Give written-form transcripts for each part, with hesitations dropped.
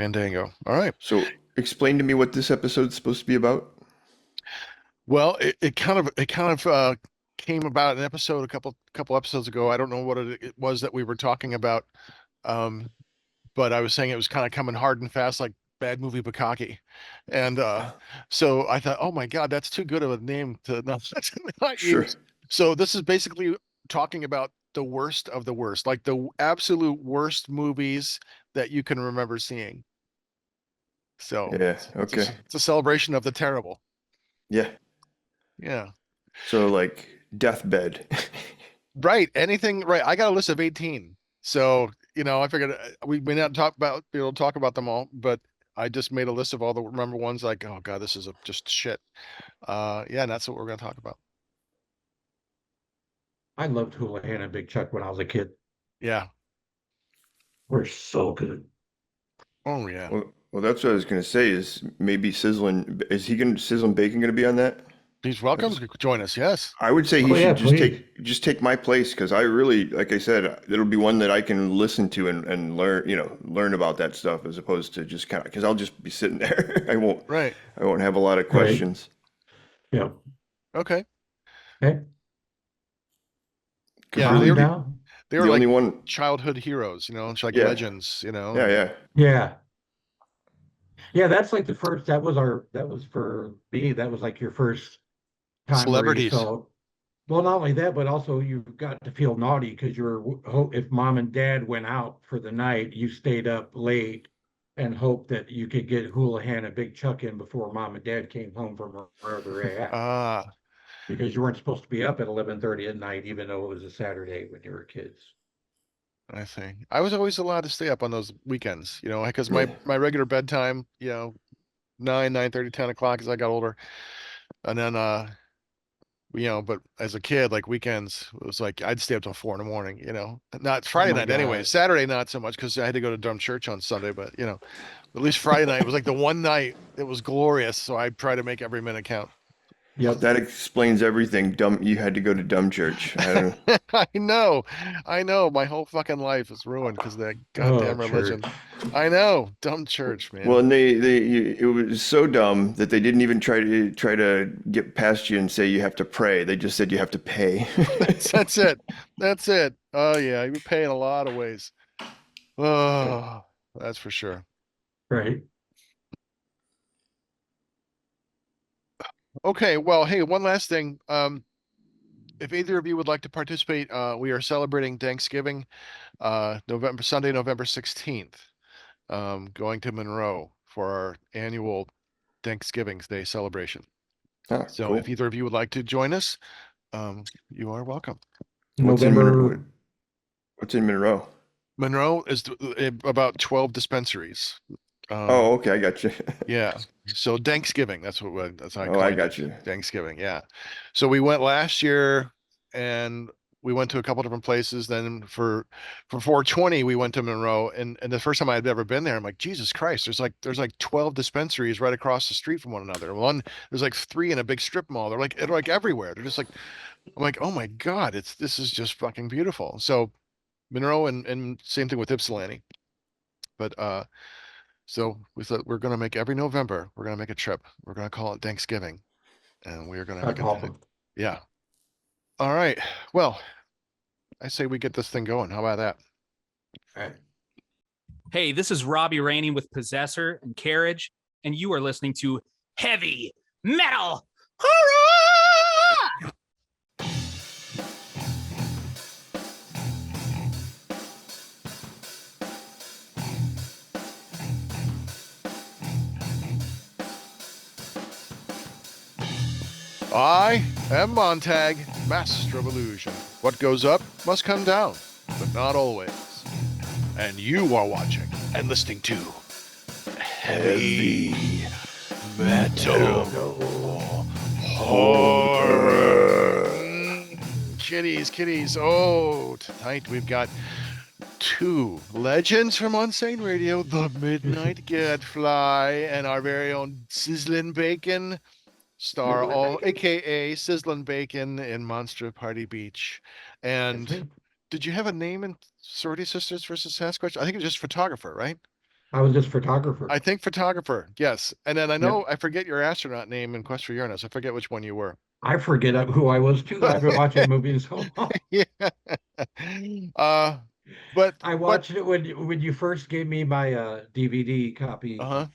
Fandango. All right. So explain to me what this episode's supposed to be about. Well, it kind of came about an episode a couple episodes ago. I don't know what it was that we were talking about, um, but I was saying it was kind of coming hard and fast, like bad movie Bukake, and so I thought, oh my God, that's too good of a name to not, to not Sure. use. So this is basically talking about the worst of the worst, like the absolute worst movies that you can remember seeing. So Yeah. it's Okay. it's a celebration of the terrible. Yeah. Yeah. So like deathbed. Right. Anything. Right. I got a list of 18. So, I figured we may not be able to talk about them all, but I just made a list of all the remember ones like, oh God, this is just shit. Yeah, and that's what we're going to talk about. I loved Houlihan and Big Chuck when I was a kid. Yeah. We're so good. Oh yeah. Well, that's what I was gonna say. Is maybe Sizzlin? Is he gonna Sizzlin Bacon gonna be on that? He's welcome to join us. Yes. I would say he Oh yeah, should just please. take my place because I really, like I said, it'll be one that I can listen to and learn, learn about that stuff as opposed to just kind of because I'll just be sitting there. Right. I won't have a lot of Right. questions. Yeah. Okay. Okay. Yeah. Are we Really, now? They were the like only one, childhood heroes, it's like yeah, legends, yeah, yeah. Yeah. Yeah, that's like the first, that was for me, that was like your first time where you celebrities. felt, well, not only that, but also you got to feel naughty because you were, if mom and dad went out for the night, you stayed up late and hoped that you could get Houlihan and Big Chuck in before mom and dad came home from wherever they're at. Ah, Because you weren't supposed to be up at 11:30 at night, even though it was a Saturday when you were kids. I see. I was always allowed to stay up on those weekends, because my Yeah. my regular bedtime, 9:30, 10 o'clock as I got older. And then but as a kid, like weekends, it was like I'd stay up till 4 in the morning, Not Oh Friday my night anyway. God. Saturday not so much because I had to go to dumb church on Sunday, but at least Friday night was like the one night it was glorious. So I try to make every minute count. Yep. That explains everything. Dumb, you had to go to dumb church. I don't know. I know. I know. My whole fucking life is ruined because of that Oh, goddamn religion. church. I know. Dumb church, Well, man. and it was so dumb that they didn't even try to get past you and say you have to pray. They just said you have to pay. That's it. That's it. Oh yeah, you pay in a lot of ways. Oh, that's for sure. Right. Okay, well, hey, one last thing. If either of you would like to participate, we are celebrating Thanksgiving, Sunday, November 16th, going to Monroe for our annual Thanksgiving Day celebration. Ah, So if cool. either of you would like to join us, you are welcome. What's in November. what's in Monroe? Monroe is about 12 dispensaries. Oh, okay, I got you. Yeah. So Thanksgiving, that's how I Oh, I coined it. got you. Thanksgiving, yeah. So we went last year and we went to a couple different places. Then for 420, we went to Monroe and the first time I had ever been there, I'm like, Jesus Christ, there's like 12 dispensaries right across the street from one another. There's like three in a big strip mall. They're like everywhere. They're just like I'm like, oh my God, this is just fucking beautiful. So Monroe and same thing with Ypsilanti. But so we thought we're gonna make every November, we're gonna make a trip. We're gonna call it Thanksgiving, and we're gonna make That's it. awesome. Yeah. All right. Well, I say we get this thing going. How about that? Right. Hey, this is Robbie Rainey with Possessor and Carriage, and you are listening to Heavy Metal Horror! I am Montag, Master of Illusion. What goes up must come down, but not always. And you are watching and listening to Heavy Metal Horror. Kitties. Oh, tonight we've got two legends from Unsane Radio, the Midnight Gadfly, and our very own Sizzlin Bacon, star all, aka Sizzlin Bacon in Monster Party Beach. And That's me. did you have a name in Sorority Sisters versus Sasquatch? I think it's just photographer, right? I was just photographer. I think photographer. Yes. And then I Yep. know I forget your astronaut name in Quest for Uranus. I forget which one you were. I forget who I was too. I've been watching the movie so long. Yeah. Uh, but I but watched it when you first gave me my DVD copy. uh-huh.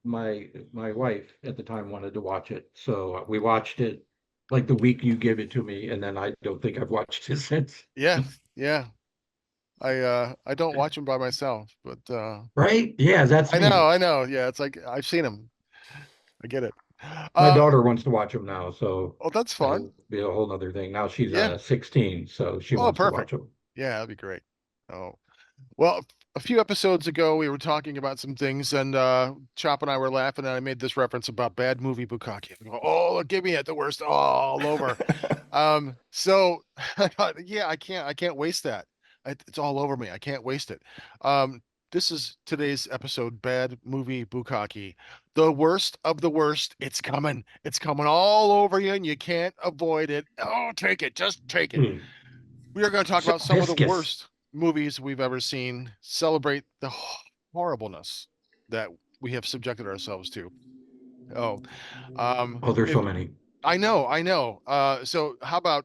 My wife at the time wanted to watch it, so we watched it like the week you gave it to me, and then I don't think I've watched it since. Yeah. Yeah. I don't watch them by myself, but Right? Yeah, that's me. I know. Yeah, it's like I've seen them. I get it. My Uh daughter wants to watch them now, so oh, that's fun. that'll be a whole nother thing. Now she's Yeah. 16, so she Oh, wants to watch perfect. them. Yeah, that'd be great. Oh, well, a few episodes ago we were talking about some things and Chop and I were laughing and I made this reference about bad movie Bukake. I go, oh, give me it the worst all over. So I thought, yeah, I can't waste that. It's all over me. I can't waste it. Um, this is today's episode, Bad Movie Bukake. The worst of the worst. It's coming. It's coming all over you, and you can't avoid it. Oh, take it. Just take it. Mm. We are going to talk So about some of the viscous. worst movies we've ever seen, celebrate the horribleness that we have subjected ourselves to. Oh, Oh, there's if so many. I know, I know. So how about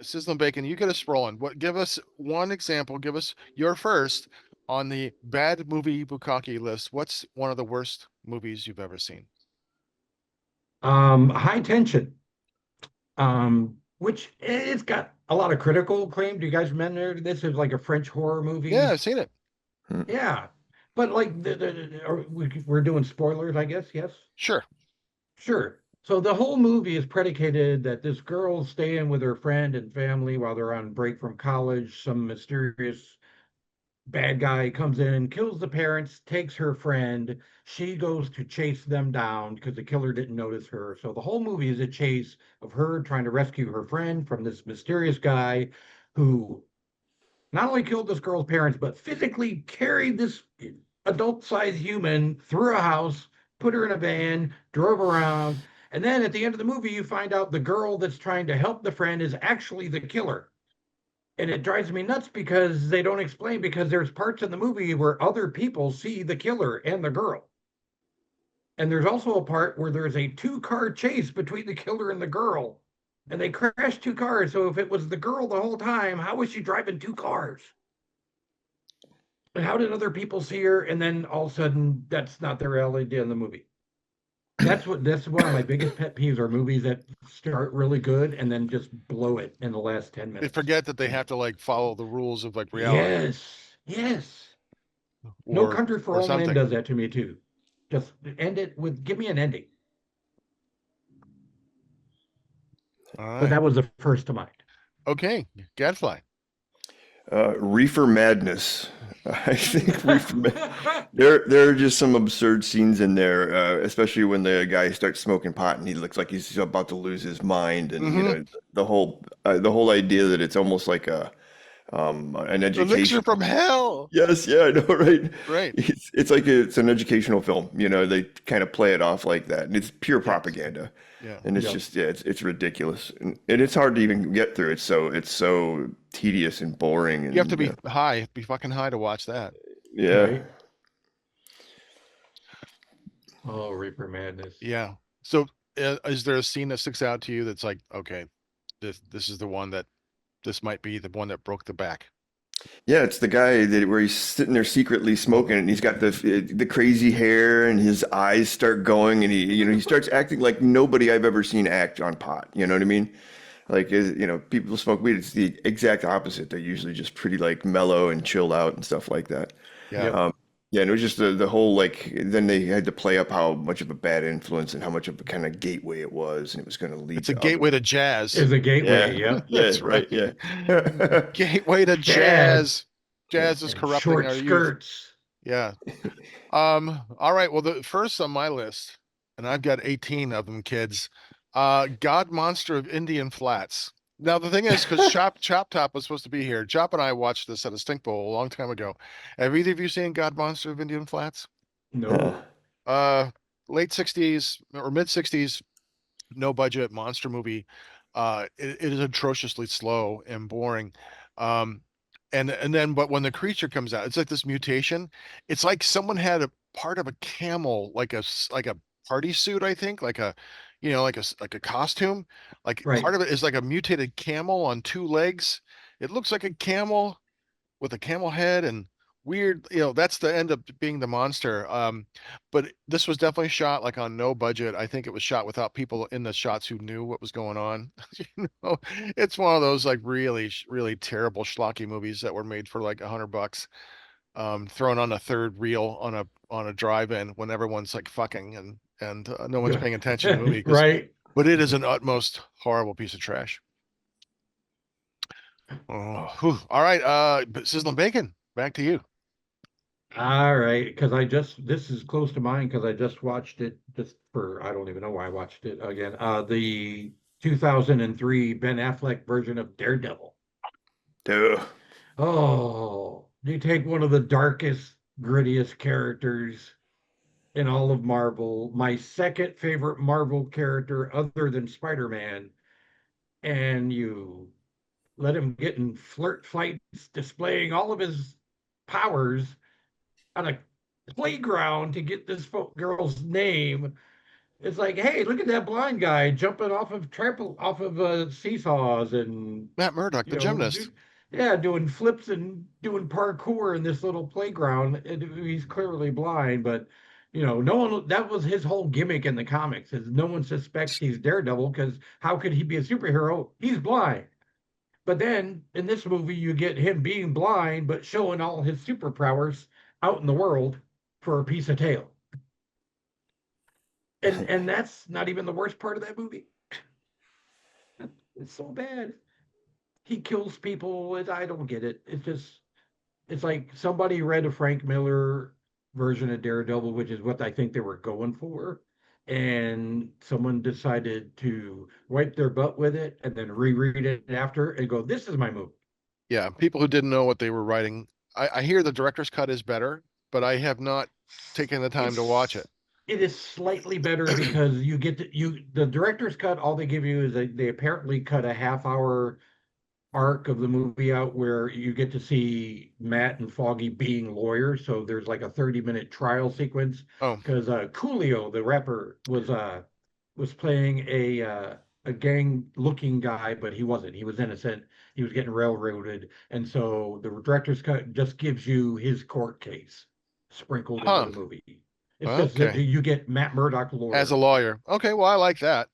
Sizzlin Bacon? You get us rolling. What? Give us one example. Give us your first on the bad movie Bukake list. What's one of the worst movies you've ever seen? High Tension. Which it's got a lot of critical acclaim. Do you guys remember this is like a French horror Yeah, movie? I've seen it. Yeah, but like we're doing spoilers, I guess. Yes, Sure. sure. So the whole movie is predicated that this girl's staying with her friend and family while they're on break from college. Some mysterious bad guy comes in, kills the parents, takes her friend. She goes to chase them down because the killer didn't notice her. So the whole movie is a chase of her trying to rescue her friend from this mysterious guy who not only killed this girl's parents, but physically carried this adult-sized human through a house, put her in a van, drove around. And then at the end of the movie, you find out the girl that's trying to help the friend is actually the killer. And it drives me nuts because they don't explain, because there's parts in the movie where other people see the killer and the girl. And there's also a part where there's a two-car chase between the killer and the girl. And they crash two cars. So if it was the girl the whole time, how was she driving two cars? And how did other people see her? And then all of a sudden, that's not the reality in the movie. That's one of my biggest pet peeves are movies that start really good and then just blow it in the last 10 They minutes. forget that they have to like follow the rules of like reality Yes, yes. No Country for or Old Men something. does that to me too. Just end it with, give me an ending. All But right. that was the first to mind. Okay. Gadfly. Reefer Madness. I think there are just some absurd scenes in there, especially when the guy starts smoking pot and he looks like he's about to lose his mind, and you know the whole idea that it's almost like an Elixir education. from hell. Yes, yeah, I know, right? Right. It's like it's an educational film. You know, they kind of play it off like that, and it's pure Yes. propaganda. Yeah. And it's Yep. just it's ridiculous, and it's hard to even get through. It's so tedious and boring, You have to and be fucking high to watch that. yeah. Right? Oh, Reaper Madness. Yeah. So, is there a scene that sticks out to you that's like, okay, this is the one that this might be the one that broke the back? Yeah, it's the guy that where he's sitting there secretly smoking, and he's got the crazy hair, and his eyes start going, and he starts acting like nobody I've ever seen act on pot. You know what I mean? Like people smoke weed. It's the exact opposite. They're usually just pretty like mellow and chilled out and stuff like that. Yeah. Yep. Yeah, and it was just the whole like. Then they had to play up how much of a bad influence and how much of a kind of gateway it was, and it was going to lead It's a to gateway to jazz. Is a gateway, Yeah, yep. yeah, That's right, yeah. Gateway to jazz. Jazz is And corrupting short our youth. skirts. Yeah. All right. Well, the first on my list, and I've got 18 of them, kids. God Monster of Indian Flats. Now the thing is, because Chop Top was supposed to be here. Chop and I watched this at a stink bowl a long time ago. Have either of you seen God Monster of Indian Flats? No. Late 60s or mid 60s, no budget monster movie. It is atrociously slow and boring. and then but when the creature comes out, it's like this mutation. It's like someone had a part of a camel, like a party suit, I think, like a, like a costume. Like Right. part of it is like a mutated camel on two legs. It looks like a camel with a camel head and weird, that's the end up being the monster. But this was definitely shot like on no budget. I think it was shot without people in the shots who knew what was going on. It's one of those like really, really terrible schlocky movies that were made for like $100, thrown on a third reel on a drive-in when everyone's like fucking and no one's paying attention to the movie Right. but it is an utmost horrible piece of trash. Oh, whew. All right. Sizzling Bacon, back to you. All right, because this is close to mine because I just watched it just for I don't even know why I watched it again. The 2003 Ben Affleck version of Daredevil. Duh. Oh, you take one of the darkest, grittiest characters in all of Marvel, my second favorite Marvel character other than Spider-Man, and you let him get in flirt fights, displaying all of his powers on a playground to get this girl's name. It's like, hey, look at that blind guy jumping off of seesaws and Matt Murdock, the gymnast. yeah, doing flips and doing parkour in this little playground. He's clearly blind, but no one. That was his whole gimmick in the comics. Is no one suspects he's Daredevil because how could he be a superhero? He's blind. But then in this movie, you get him being blind but showing all his superpowers out in the world for a piece of tail. And that's not even the worst part of that movie. It's so bad. He kills people. I don't get it. It's like somebody read a Frank Miller version of Daredevil, which is what I think they were going for. And someone decided to wipe their butt with it and then reread it after and go, this is my movie. Yeah, people who didn't know what they were writing. I hear the director's cut is better, but I have not taken the time to watch it. It is slightly better because the director's cut, all they give you is they apparently cut a half-hour arc of the movie out where you get to see Matt and Foggy being lawyers. So there's like a 30-minute trial sequence Oh, because Coolio, the rapper, was playing a gang-looking guy, but he wasn't. He was innocent. He was getting railroaded, and so the director's cut just gives you his court case sprinkled into the movie. It's just that okay. you get Matt Murdock lawyer. As a lawyer. Okay, well, I like that.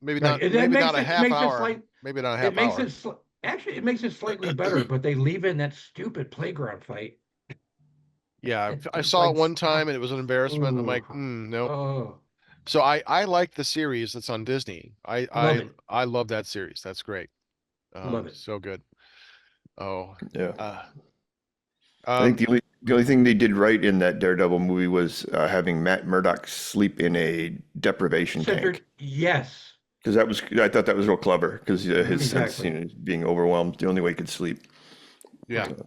Maybe Right. not. And that Maybe makes not a it half makes it hour. slight. Maybe not a half It makes hour. it actually it makes it slightly better, but they leave in that stupid playground fight. Yeah, I It's saw like it one stop. time and it was an embarrassment. I'm Ooh. like, nope. Oh, So I like the series that's on Disney. I love I it. I love that series. That's great. Love it. So good. Oh, Yeah. uh, I think um, the only thing they did right in that Daredevil movie was having Matt Murdock sleep in a deprivation tank. Yes. Because I thought that was real clever because his sense, Exactly. being overwhelmed, the only way he could sleep. yeah. Right.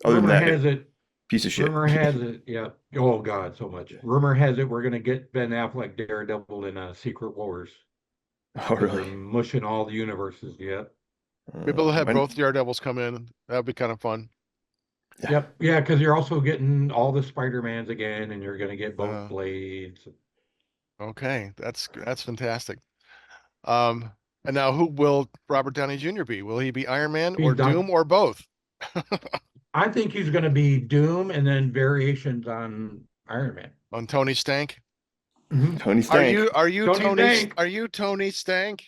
Other than Rumor that, has it. piece of shit. Rumor has it. Yeah. Oh God, so much. Rumor has it we're gonna get Ben Affleck Daredevil in Secret Wars. Oh, Because they're really? mushing all the universes. Yep. Maybe they'll have Mine- both Daredevils come in. That'd be kind of fun. Yeah. Yep. Yeah, because you're also getting all the Spider-Mans again, and you're gonna get both Uh, Blades. okay, that's fantastic. Um, and now who will Robert Downey Jr. be? Will he be Iron Man He's or Doc. Doom or both? I think he's gonna be Doom and then variations on Iron Man. On Tony Stank? Mhm. Tony Stank. Are you Tony Tony Stank. Are you Tony Stank?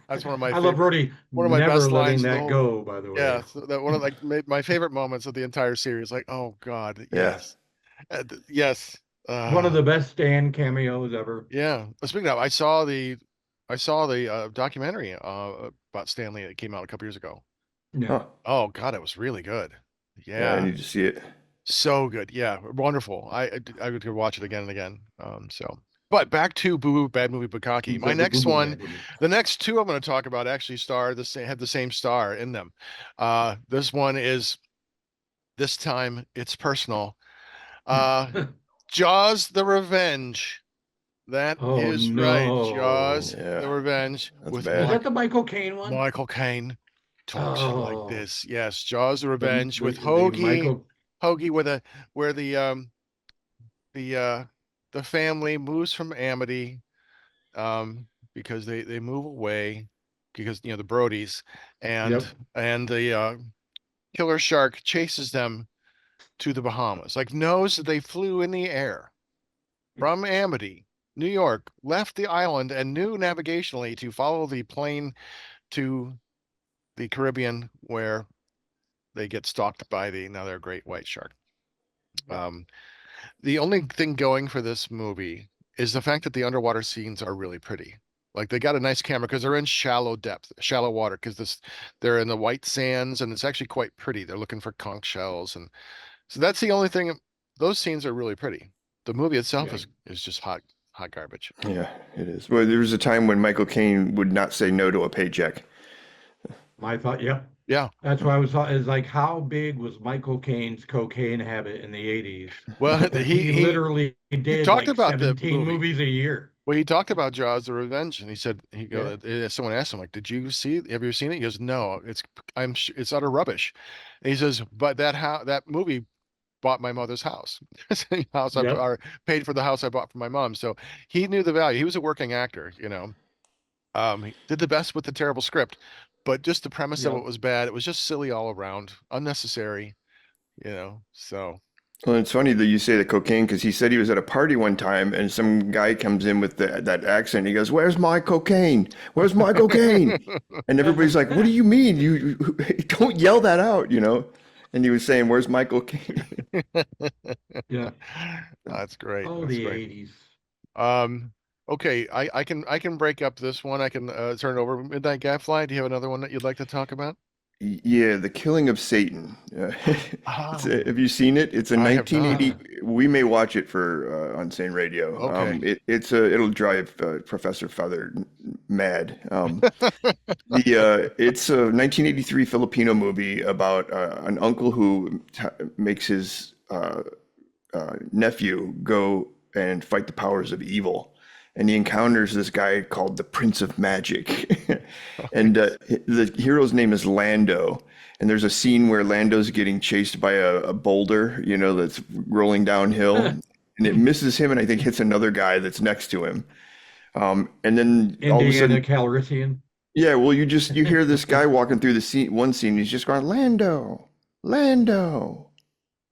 That's one of my I love favorite Rhodey one of my never best letting lines in the that whole go, by the way. yeah, so that one of like my favorite moments of the entire series. Like, oh God, Yeah. yes. Yes. One of the best Stan cameos ever. Yeah. Speaking of, I saw the documentary about Stanley that came out a couple years ago. Yeah. Huh. Oh God, it was really good. Yeah, I Yeah. need to see it. So good. Yeah, wonderful. I would watch it again and again. But back to Boo Boo Bad Movie Bukake. My next one, the next two I'm going to talk about actually have the same star in them. This one is this time it's personal. Jaws the Revenge. That Oh is right. no. Jaws Yeah. the Revenge That's with bad. Is that the Michael Caine one? Michael Caine. Talks like Oh, this. Yes, Jaws of the, Revenge the, with the Hoagie. Michael, Hoagie with a where the the family moves from Amity because they move away because the Brodies and yep, the killer shark chases them to the Bahamas. Like knows that they flew in the air from Amity, New York, left the island and knew navigationally to follow the plane to the Caribbean where they get stalked by another great white shark. Um, the only thing going for this movie is the fact that the underwater scenes are really pretty. Like they got a nice camera because they're in shallow depth, shallow water because they're in the white sands and it's actually quite pretty. They're looking for conch shells and so that's the only thing. Those scenes are really pretty. The movie itself yeah. is just hot garbage. Yeah, it is. Well, there was a time when Michael Caine would not say no to a paycheck. My thought, yep. Yeah. That's why I was thought is like, how big was Michael Caine's cocaine habit in the 80s? Well, Because he literally did talked like about the 17 movie. movies a year. Well, he talked about Jaws: The Revenge, and he said Yeah. someone asked him like, "Did you see? Have you seen it?" He goes, "No, it's utter rubbish." And he says, "But that movie bought my mother's house, house Yep. or paid for the house I bought for my mom." So he knew the value. He was a working actor, you know. He did the best with the terrible script, but just the premise of it Yep. was bad. It was just silly all around, unnecessary, you know. So Well, it's funny that you say the cocaine because he said he was at a party one time and some guy comes in with that accent. He goes, "Where's my cocaine? Where's my cocaine?" And everybody's like, "What do you mean? You don't yell that out, you know?" And he was saying, "Where's my cocaine?" Yeah. that's great. Oh, That's the great. 80s. Um, okay, I can break up this one. I can turn it over. Midnight Gadfly. Do you have another one that you'd like to talk about? Yeah, The Killing of Satan. Oh, Have you seen it? It's a I have not. 1980. We may watch it for Unsane Radio. Okay. It'll drive Professor Feather mad. It's a 1983 Filipino movie about an uncle who makes his nephew go and fight the powers of evil. And he encounters this guy called the Prince of Magic. And the hero's name is Lando. And there's a scene where Lando's getting chased by a boulder, you know, that's rolling downhill. And it misses him and I think hits another guy that's next to him. And then all of a Indiana sudden, Calrissian. yeah, well, you hear this guy walking through the scene, one scene, he's just going, Lando, Lando,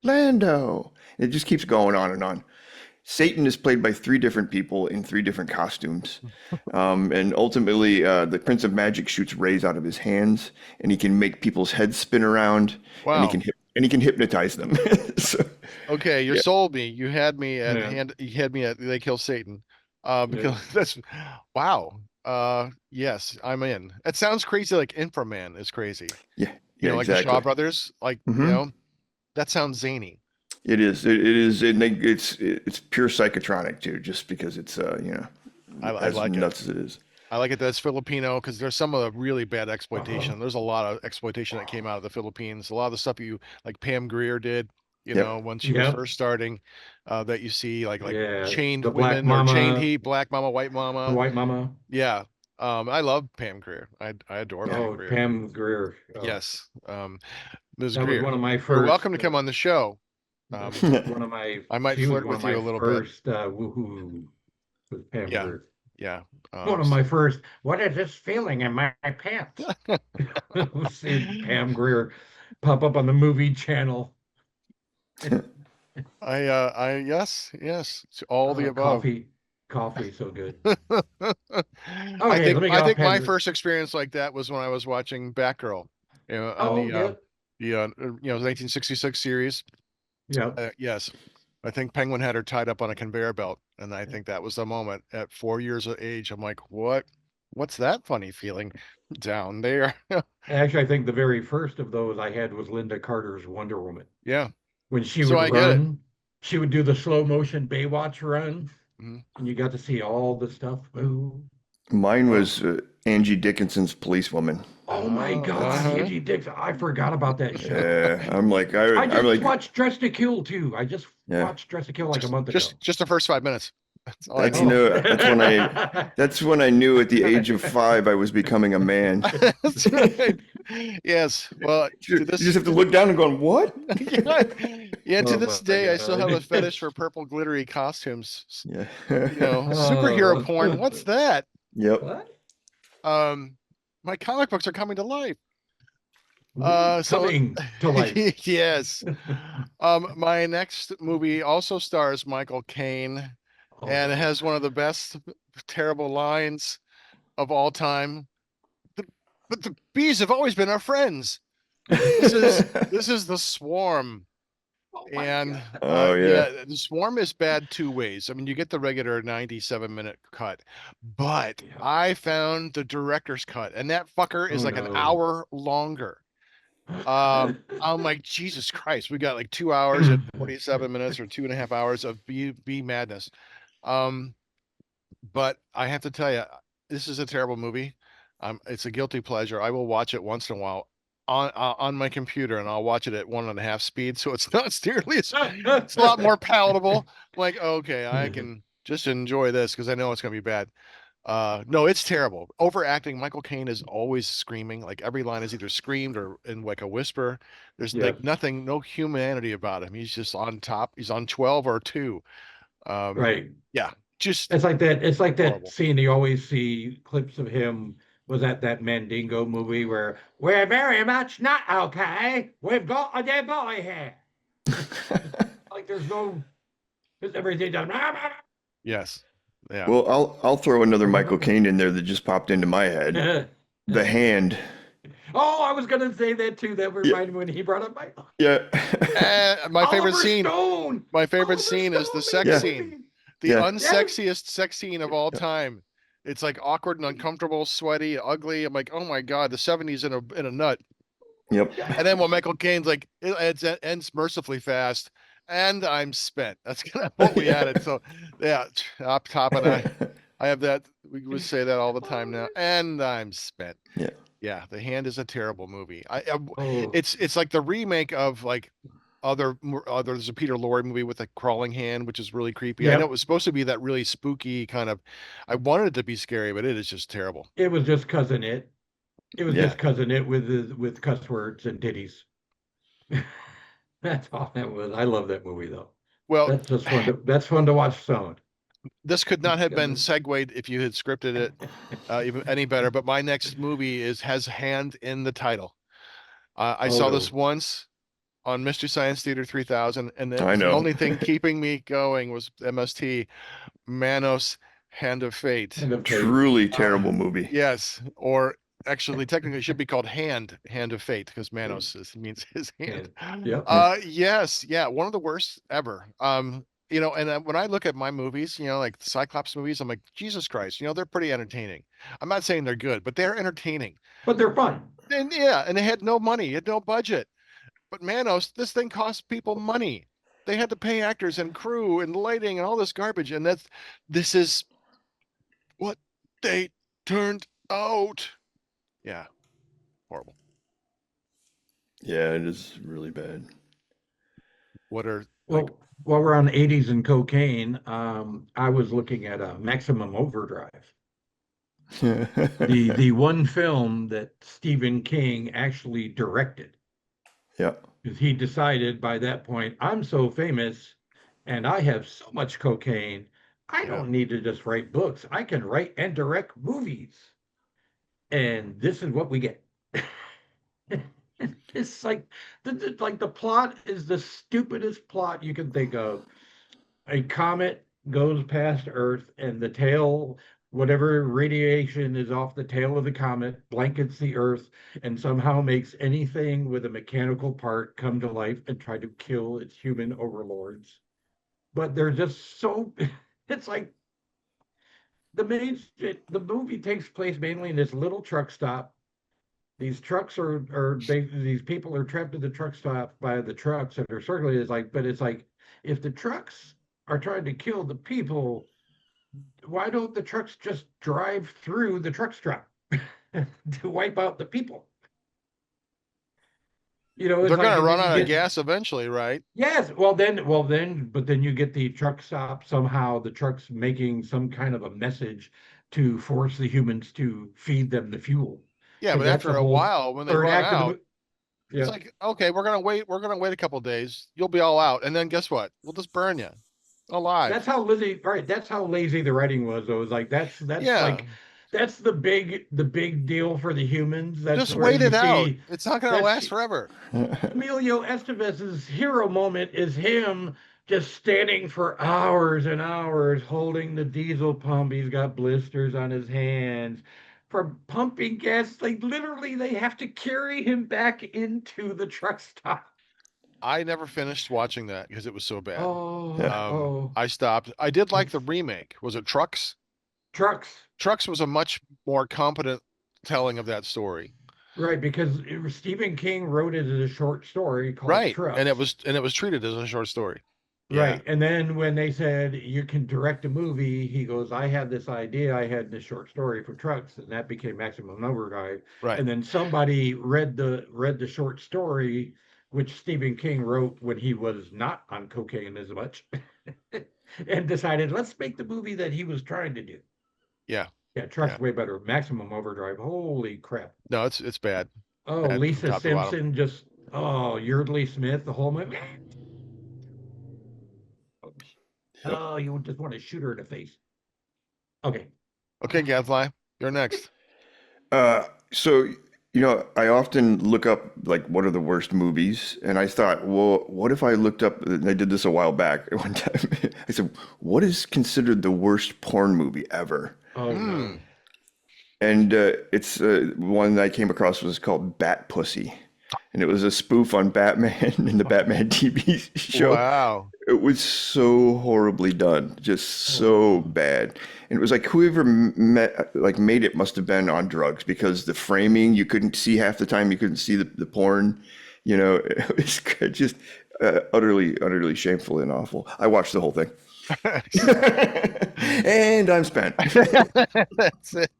Lando. It just keeps going on and on. Satan is played by three different people in three different costumes. And ultimately, the Prince of Magic shoots rays out of his hands, and he can make people's heads spin around, and Wow. he can hypnotize them. So, Okay, you yeah. sold me. You had me at Yeah. you had me at They Kill Satan. Because Yeah. that's wow. Yes, I'm in. It sounds crazy like Inframan is crazy. Yeah, You yeah, know, like the Shaw exactly. brothers, like, Hmm. that sounds zany. It is. It is. It's pure psychotronic too, just because it's I as like it. nuts as it is. I like it that it's Filipino because there's some of the really bad exploitation. There's a lot of exploitation that came out of the Philippines. A lot of the stuff like Pam Grier did, Yep. when she was Yep. first starting, that you see like Yeah. chained The Black women or chained Mama, heat, black mama, white the mama. White Mama. Yeah. I love Pam Grier. I adore Yeah. Pam Oh, Grier. Pam Grier. Oh, Yes. Ms. that was Grier, one of my you're first. welcome to come on the show. One of my. I might She was flirt one of with you my a little bit. first woohoo with Pam Yeah. Grier. Yeah. One of my first. What is this feeling in my pants? Seeing Pam Grier pop up on the movie channel. yes, it's all the above. Coffee, so good. I Okay, think let me get off my Pam. first experience like that was when I was watching Batgirl, on Oh, yeah, the 1966 series. yeah. Yes, I think Penguin had her tied up on a conveyor belt, and I think that was the moment at 4 years of age. I'm like, what's that funny feeling down there? Actually, I think the very first of those I had was Linda Carter's Wonder Woman. Yeah, When she so would I get it. run, she would do the slow motion Baywatch run, Mhm. and you got to see all the stuff. Ooh. Mine was Angie Dickinson's Policewoman. Oh my God, Uh-huh. Angie Dixon. I forgot about that show. Yeah, I'm like, I I'm just like, watched Dress to Kill too. I just yeah. watched Dress to Kill like a month ago. Just the first 5 minutes. That's all I That's need. no. That's when I knew at the age of 5 That's when I knew at the age of 5 I was becoming a man. That's right. Yes. Well, You to this, just have to look down and go, what? yeah, yeah. To Oh this my day, I still have a God. fetish for purple glittery costumes. Yeah. Superhero Oh. porn. What's that? Yep. What? My comic books are coming to life. So Coming to life. yes. My next movie also stars Michael Caine, and it Oh. has one of the best terrible lines of all time. The, but the bees have always been our friends. This is the Swarm. Oh my And God. Oh yeah. yeah, the Swarm is bad two ways. I mean, you get the regular 97-minute cut, but Yeah. I found the director's cut, and that fucker is Oh, like an no. hour longer. I'm like, Jesus Christ, we got like 2 hours and 47 minutes or 2.5 hours of bee madness. Um, but I have to tell you, this is a terrible movie. It's a guilty pleasure. I will watch it once in a while on my computer, and I'll watch it at 1.5 speed, so it's not nearly it's a lot more palatable. I'm like, okay, I can just enjoy this because I know it's gonna be bad. No, it's terrible. Overacting. Michael Caine is always screaming. Like every line is either screamed or in like a whisper. There's Yeah. like nothing, no humanity about him. He's just on top. He's on 12 or 2. Right. Yeah, just It's like that. It's like that horrible. scene you always see clips of him. Was that Mandingo movie where we're very much not okay? We've got a dead boy here. Like there's everything done. Yes. Yeah. Well, I'll throw another Michael Caine in there that just popped into my head. The Hand. Oh, I was gonna say that too. That Yeah. reminded me when he brought up Michael. Yeah. My favorite Oliver scene. Stone. My favorite Oliver scene is the Stone sex makes scene. me- The Yeah. unsexiest sex scene of all time. It's like awkward and uncomfortable, sweaty, ugly. I'm like, oh my God, the 70s in a nut. Yep. And then when Michael Caine's like, it ends mercifully fast, and I'm spent. That's kind of what we added. So yeah, up top, and I have that. We would say that all the time now, and I'm spent. Yeah. Yeah, The Hand is a terrible movie. Oh, It's like the remake of like there's a Peter Lorre movie with a crawling hand, which is really creepy. I know yep. it was supposed to be that really spooky kind of. I wanted it to be scary, but it is just terrible. It was just cousin it. It was Yeah. just cousin it with cuss words and titties. That's all that was. I love that movie though. Well, That's just fun. That's fun to watch sound. this could not have been segued if you had scripted it even any better. But my next movie has Hand in the title. I Oh saw no. this once on Mystery Science Theater 3000, and I the know. only thing keeping me going was MST, Manos, Hand of Fate. End of tape. Truly terrible movie. Yes, or actually, technically, it should be called Hand of Fate because Manos means his hand. Yep. Yes, yeah, one of the worst ever. And when I look at my movies, like the Cyclops movies, I'm like, Jesus Christ, they're pretty entertaining. I'm not saying they're good, but they're entertaining. But they're fun. And yeah, and they had no money, had no budget. But Manos, this thing cost people money. They had to pay actors and crew and lighting and all this garbage, and this is what they turned out. Yeah, horrible. Yeah, it is really bad. What are Well, while we're on 80s and cocaine, I was looking at a Maximum Overdrive. The one film that Stephen King actually directed. Yeah. Because he decided by that point, I'm so famous and I have so much cocaine, I don't need to just write books. I can write and direct movies. And this is what we get. It's like the plot is the stupidest plot you can think of. A comet goes past Earth and the tail, whatever radiation is off the tail of the comet, blankets the Earth and somehow makes anything with a mechanical part come to life and try to kill its human overlords. But they're just so, it's like the movie takes place mainly in this little truck stop. These trucks these people are trapped in the truck stop by the trucks that are circling. But it's like, if the trucks are trying to kill the people, why don't the trucks just drive through the truck stop to wipe out the people? You know, it's They're like, gonna and run then you out of get, gas eventually, right? yes, but then you get the truck stop. Somehow the truck's making some kind of a message to force the humans to feed them the fuel. Yeah, Because but that's the after a whole while, when they third run act of the out, movie. it's Yeah. like, okay, we're gonna wait a couple of days. You'll be all out, and then guess what? We'll just burn you That's alive. how lazy, right? That's how lazy the writing was. Though. It was like that's Yeah, like that's the big deal for the humans. That's just where wait you it out. see It's not gonna that's last forever. Emilio Estevez's hero moment is him just standing for hours and hours holding the diesel pump. He's got blisters on his hands from pumping gas. Like literally, they have to carry him back into the truck stop. I never finished watching that because it was so bad. Oh, oh, I stopped. I did like it's the remake. Was it Trucks? trucks. Trucks was a much more competent telling of that story. Right, because Stephen King wrote it as a short story called Right. And Trucks. it was treated as a short story. Yeah. Right. And then when they said you can direct a movie, he goes, I had this idea, I had this short story for Trucks, and that became Maximum Overdrive. Right. And then somebody read the short story, which Stephen King wrote when he was not on cocaine as much, and decided, let's make the movie that he was trying to do. Yeah. Yeah, Yeah. Trucks way better. Maximum Overdrive. Holy crap. No, it's bad. Oh, Bad from Lisa top to bottom. Simpson just Yeardley Smith, the whole movie. Yep. Oh, you would just want to shoot her in the face. Okay. Okay, Gadfly, you're next. So, I often look up like what are the worst movies, and I thought, well, what if I looked up? And I did this a while back. One time, I said, what is considered the worst porn movie ever? Oh Hmm. no. And it's one that I came across was called Bat Pussy, and it was a spoof on Batman in the Batman TV show. Wow. It was so horribly done, just so Oh. bad. And it was like whoever made it must have been on drugs because the framing you couldn't see half the time. You couldn't see the porn. It was just utterly shameful and awful. I watched the whole thing, and I'm spent. That's it.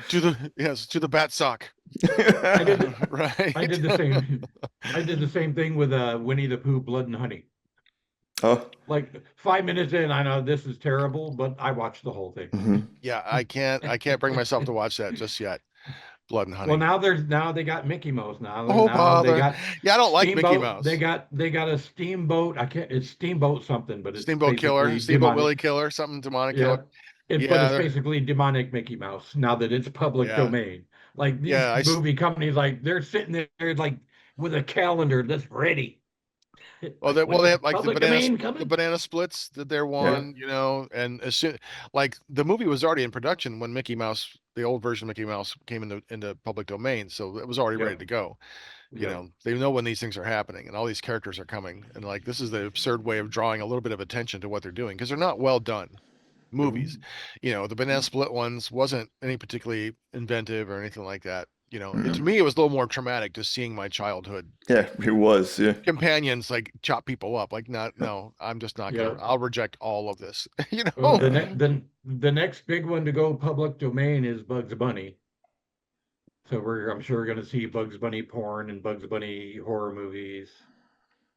To the bat sock. I did Right. I did the same I did the same thing with Winnie the Pooh Blood and Honey. Oh, Like 5 minutes in, I know this is terrible, but I watched the whole thing. mhm. Yeah, I can't bring myself to watch that just yet. Blood and Well, honey. now they got Mickey Mouse now. Oh Now they bother. got Yeah, I don't like Mickey Steamboat. Mouse. They got a steamboat. I can't. It's Steamboat something, but it's Steamboat Killer, basically Steamboat demonic. Willie Killer, something demonic Yeah, killer. but Yeah, it's basically demonic Mickey Mouse now that it's public yeah, domain. Like these yeah. movie companies, like they're sitting there like with a calendar that's ready. Well, Like, they when's have like public domain the coming? banana splits did their Yeah. one, and as soon like the movie was already in production when Mickey Mouse, the old version of Mickey Mouse, came into public domain, so it was already ready Yep. to go. Yep. They know when these things are happening and all these characters are coming, and like this is the absurd way of drawing a little bit of attention to what they're doing because they're not well done movies. The banana split ones wasn't any particularly inventive or anything like that. To me it was a little more traumatic just seeing my childhood Yeah, it was. Yeah. companions like chop people up. Like, not, no, I'm just not gonna. Yeah. I'll reject all of this. Well, the next big one to go public domain is Bugs Bunny. So I'm sure we're going to see Bugs Bunny porn and Bugs Bunny horror movies.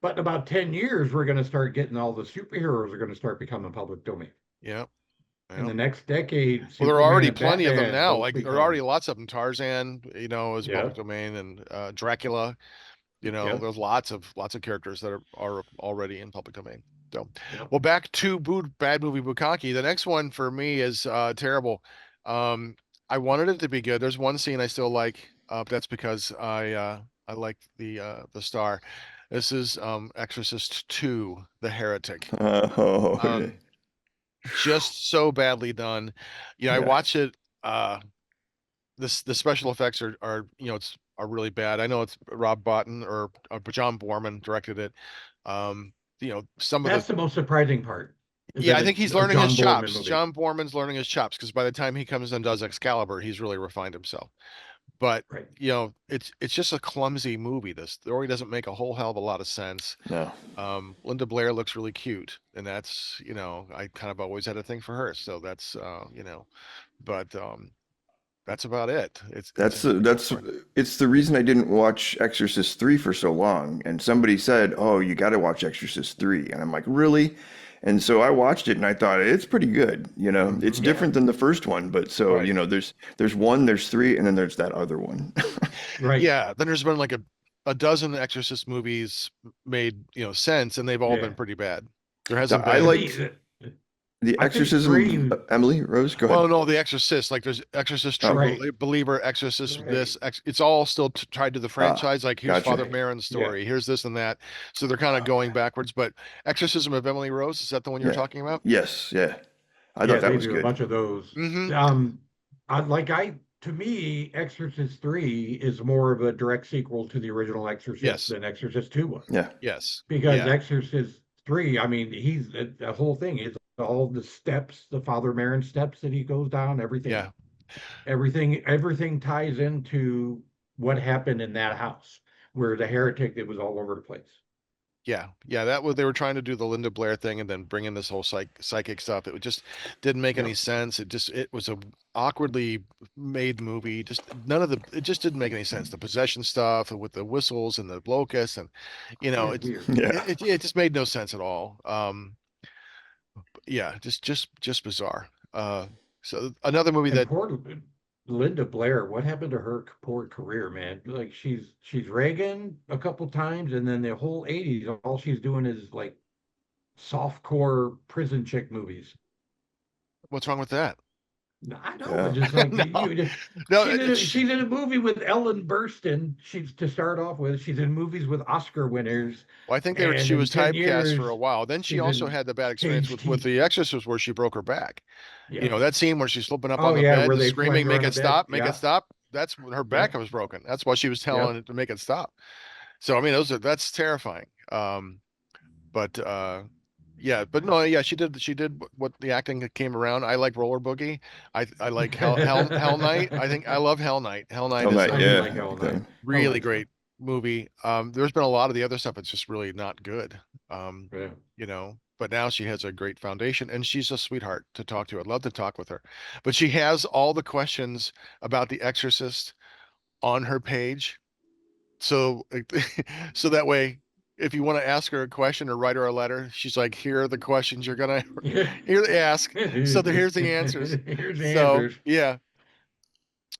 But in about 10 years, we're going to start getting all the superheroes are going to start becoming public domain. Yeah. In Yeah. the next decade, Well, there are Superman already and plenty of them Batman now. both Like, there are become. already lots of them. Tarzan, is Yeah, public domain, and Dracula. yeah, There's lots of characters that are already in public domain. So, yeah. well, back to bad movie Bukake. The next one for me is terrible. I wanted it to be good. There's one scene I still like. That's because I like the star. This is Exorcist 2, The Heretic. Oh, yeah. Um, just so badly done. I Yeah. watch it. The special effects are really bad. I know it's Rob Bottin or John Borman directed it. Some of That's the the most surprising part. Is Yeah, that I think it's he's a learning his John Boorman chops. movie. John Borman's learning his chops because by the time he comes and does Excalibur, he's really refined himself. But Right. it's just a clumsy movie. The story doesn't make a whole hell of a lot of sense. No. Linda Blair looks really cute, and that's I kind of always had a thing for her. So that's but that's about it. It's That's it's the reason I didn't watch Exorcist 3 for so long. And somebody said, "Oh, you got to watch Exorcist 3." And I'm like, "Really?" And so I watched it and I thought it's pretty good. It's Yeah. different than the first one, but so, Right. there's one, there's three, and then there's that other one. Right. yeah. Then there's been like a dozen Exorcist movies made sense, and they've all Yeah. been pretty bad. There hasn't I been. To me, liked The I think three. Exorcism. Emily Rose, go Well, ahead. no, The Exorcist, like there's Exorcist True Oh, Right. Believer, Exorcist Right. it's all still tied to the ah, franchise. Like here's Father gotcha. Maron's Yeah. story, here's this and that. So they're kind of going backwards. But Exorcism of Emily Rose, is that the one you're Yeah. talking about? Yes. Yeah. I Yeah, thought that they was do a good. bunch of those. Mm-hmm. To me, Exorcist 3 is more of a direct sequel to the original Exorcist Yes. than Exorcist 2 was. Yeah. Yes. Because Yeah. Exorcist 3, I mean, he's the whole thing is all the steps, the Father Maron steps that he goes down, everything. Yeah. Everything ties into what happened in that house where the heretic that was all over the place. Yeah. Yeah. That was, they were trying to do the Linda Blair thing and then bring in this whole psychic stuff. It just didn't make any Yeah. sense. It was a awkwardly made movie. Just it just didn't make any sense. The possession stuff with the whistles and the locusts and Yeah, it's weird. Yeah. it just made no sense at all. Yeah, just bizarre. So another movie And that poor Linda Blair, what happened to her poor career, man? Like she's Reagan a couple times, and then the whole '80s, all she's doing is like softcore prison chick movies. what's wrong with that? I know, Yeah. but just like No, you, no, she's in a movie with Ellen Burstyn. She's to start off with. She's in movies with Oscar winners, well, I think and she in was 10 typecast for years, a while. Then she she's also in had the bad experience Stage with Teeth. The Exorcist where she broke her back. Yeah. That scene where she's flipping up Oh on the yeah, bed where and they screaming, fling her "Make on the it bed. stop, make it Yeah. stop." That's when her back Yeah. was broken. That's why she was telling Yeah. it to make it stop. So I mean, that's terrifying. But yeah, but no, yeah, she did what the acting that came around. I like Roller Boogie. I like Hell Night. I think I love Hell Night. Hell Night Hell is Night. I a do Yeah. like I Hell like that Night. one. Hell really Night's great fun. movie. There's been a lot of the other stuff that's just really not good. Um, Yeah. but now she has a great foundation and she's a sweetheart to talk to. I'd love to talk with her. But she has all the questions about The Exorcist on her page. So so that way if you want to ask her a question or write her a letter, she's like, here are the questions you're gonna here ask. So here's the answers. Here's the So answers. yeah.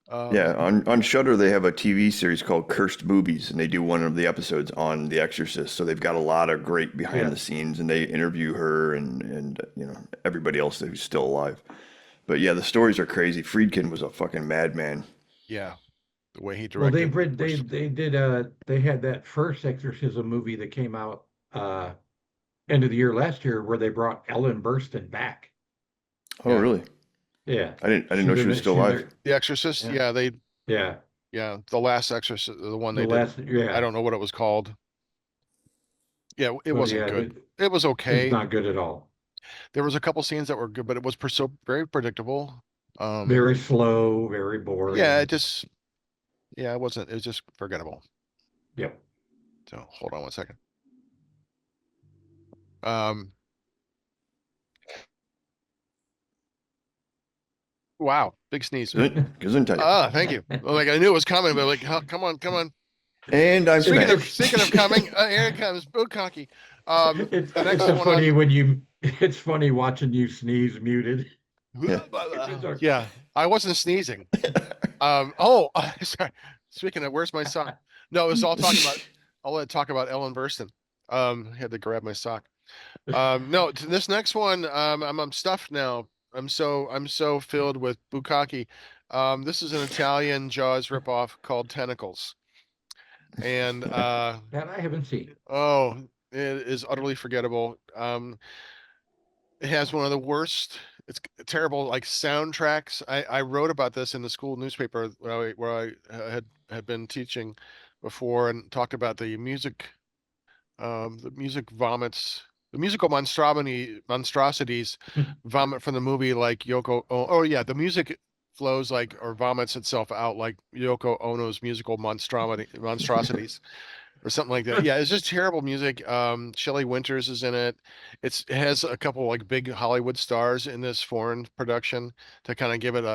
Yeah, So on Shudder they have a TV series called Cursed Boobies, and they do one of the episodes on The Exorcist. So they've got a lot of great behind Yeah. the scenes, and they interview her and everybody else who's still alive. But yeah, the stories are crazy. Friedkin was a fucking madman. yeah, the way he Well, directed was they had that first exorcism movie that came out end of the year last year where they brought Ellen Burstyn back. Oh, Yeah. really? Yeah. I didn't know she was still alive. The Exorcist. Yeah. Yeah, Yeah. the last Exorcist, the one The they did. last I don't know what it was called. Yeah, it But wasn't yeah, good. It was it's okay. not good at all. There was a couple scenes that were good, but it was so very predictable. Very slow, very Yeah, boring. it wasn't. It was just forgettable. Yep. So hold on one second. Um, wow, big sneeze. Gesundheit. Thank you. Like I knew it was coming, but like, come on. And I'm Speaking back. speaking of coming, here it comes, Bukake. It's The next so one funny on, when it's funny watching you sneeze muted. Yeah. yeah, I wasn't sneezing. Sorry. Speaking of, where's my sock? No, it was all talking about. I'll talk about Ellen Burstyn. Had to grab my sock. No, this next one, I'm stuffed now. I'm so filled with Bukake. This is an Italian Jaws ripoff called Tentacles, and That I haven't seen. oh, it is utterly forgettable. It has one of the worst. It's terrible, like soundtracks. I wrote about this in the school newspaper where I had been teaching before and talked about the music vomits, the musical monstrosities vomit from the movie like Yoko. Oh yeah, the music flows like or vomits itself out like Yoko Ono's musical monstrosities or something like that. Yeah, it's just terrible music. Shelley Winters is in it. It has a couple like big Hollywood stars in this foreign production to kind of give it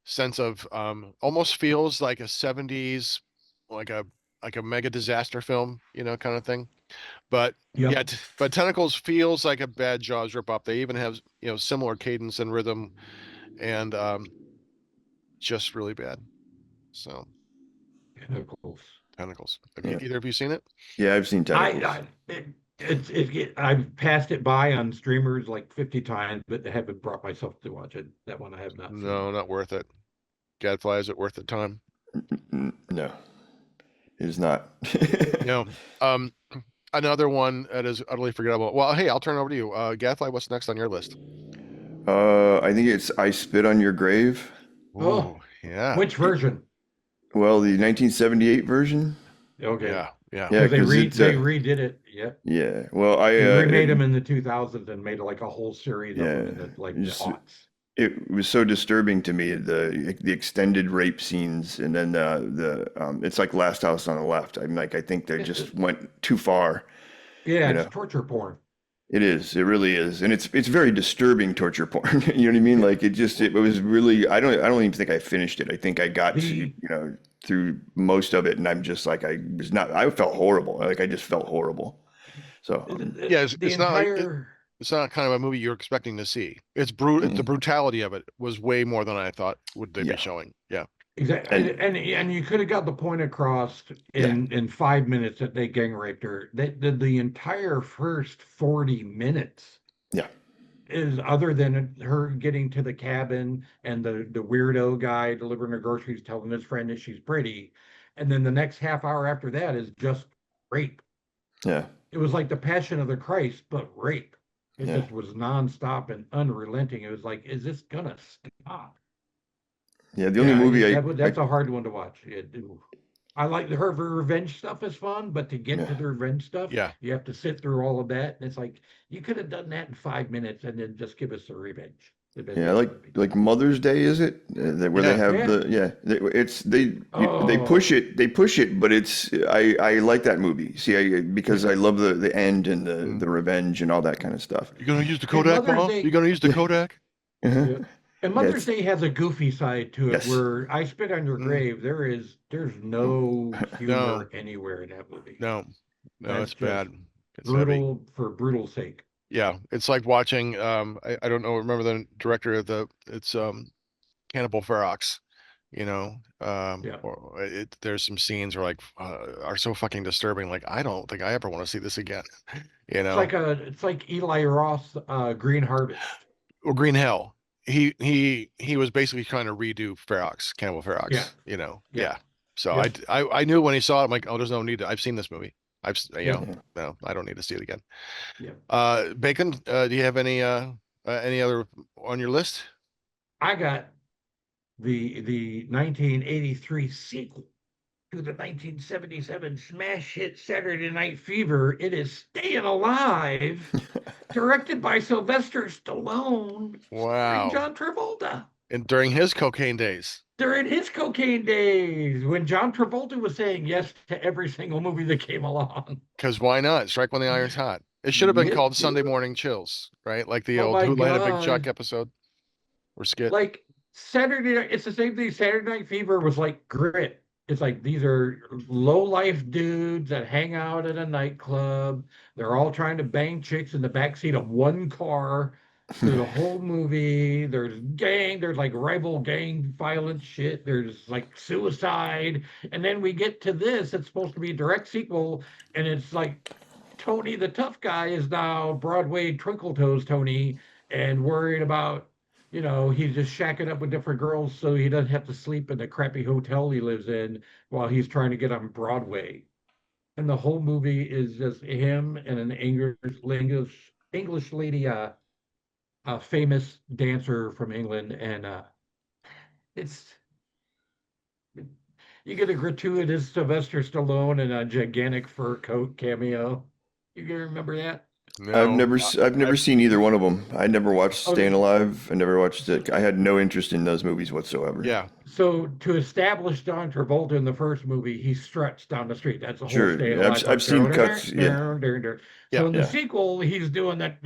sense of almost feels like a 70s, like a mega disaster film, kind of thing. But Yep. yeah, but Tentacles feels like a bad Jaws ripoff. They even have similar cadence and rhythm, and just really bad. So Tentacles. Tentacles. Have Yeah. either of you seen it? Yeah, I've seen Tentacles. I've passed it by on streamers like 50 times, but I haven't brought myself to watch it. That one I have not seen. No, not worth it. Gadfly, is it worth the time? No, it is not. No. Another one that is utterly forgettable. Well, hey, I'll turn it over to you. Gadfly, what's next on your list? I think it's I Spit on Your Grave. Oh, yeah. which version? Well, the 1978 version. Okay. Yeah. Yeah, Because they because they redid it. Yeah. yeah. Well, They remade them in the 2000s and made like a whole series of them in the just- aughts. it was so disturbing to me, the extended rape scenes, and then it's like Last House on the Left. I'm like, I think they just went too far. Yeah, You it's know. torture porn. It is. It really is, and it's very disturbing torture porn. You know what I mean? Like it was really. I don't even think I finished it. I think I got through most of it, and I'm just like I felt horrible. Like I just felt horrible. So Yeah, The entire. it's not kind of a movie you're expecting to see. It's brutal. The brutality of it was way more than I thought would they be showing. Yeah. Exactly, and you could have got the point across in 5 minutes that they gang raped her. The entire first 40 minutes is, other than her getting to the cabin and the weirdo guy delivering her groceries telling his friend that she's pretty, and then the next half hour after that is just rape. Yeah. It was like the Passion of the Christ, but rape. It Yeah. just was nonstop and unrelenting. It was like, is this gonna stop? Yeah, the only movie that's a hard one to watch. I like her revenge stuff is fun, but to get to the revenge stuff, you have to sit through all of that. And it's like, you could have done that in 5 minutes and then just give us the revenge. Yeah, like Mother's Day, is it? Where they have they push it, but I like that movie. See, because I love the end and the revenge and all that kind of stuff. You gonna use the Kodak, Mom? You gonna use the Kodak? Yeah. And Mother's Day has a goofy side to it, Yes. where I Spit on Your Grave. There's no humor anywhere in that movie. No, That's it's bad. It's brutal heavy. for brutal sake. Yeah, it's like watching. I don't know. Remember the director of it's Cannibal Ferox. There's some scenes where are so fucking disturbing. Like, I don't think I ever want to see this again. It's like Eli Roth's Green Harvest. Or Green Hell. He was basically trying to redo Cannibal Ferox. Yeah. Yeah. So I knew when he saw it, I'm like, oh, there's no need to. I've seen this movie. No, I don't need to see it again. Yeah. Bacon, do you have any other on your list? I got the 1983 sequel to the 1977 smash hit Saturday Night Fever. It is Staying Alive, directed by Sylvester Stallone. Wow. John Travolta. And during his cocaine days. During his cocaine days, when John Travolta was saying yes to every single movie that came along. Because why not? Strike when the iron's hot. It should have been called Sunday Morning Chills, right? Like the old Who Let a Big Chuck episode or skit. Like it's the same thing. Saturday Night Fever was like Grit. It's like, these are low life dudes that hang out at a nightclub. They're all trying to bang chicks in the backseat of one car through the whole movie. There's like rival gang violence shit. There's like suicide. And then we get to this. It's supposed to be a direct sequel. And it's like Tony, the tough guy, is now Broadway Twinkle Toes Tony and worried about, he's just shacking up with different girls so he doesn't have to sleep in the crappy hotel he lives in while he's trying to get on Broadway. And the whole movie is just him and an English lady, a famous dancer from England. And you get a gratuitous Sylvester Stallone and a gigantic fur coat cameo. You can remember that? No, I've never seen either one of them. I never watched Oh, Staying Alive. I never watched it. I had no interest in those movies whatsoever. yeah, so to establish John Travolta in the first movie, he struts down the street. That's the whole Sure. Staying Yeah, Alive I've part. seen cuts. Yeah. So in the Yeah. sequel, he's doing that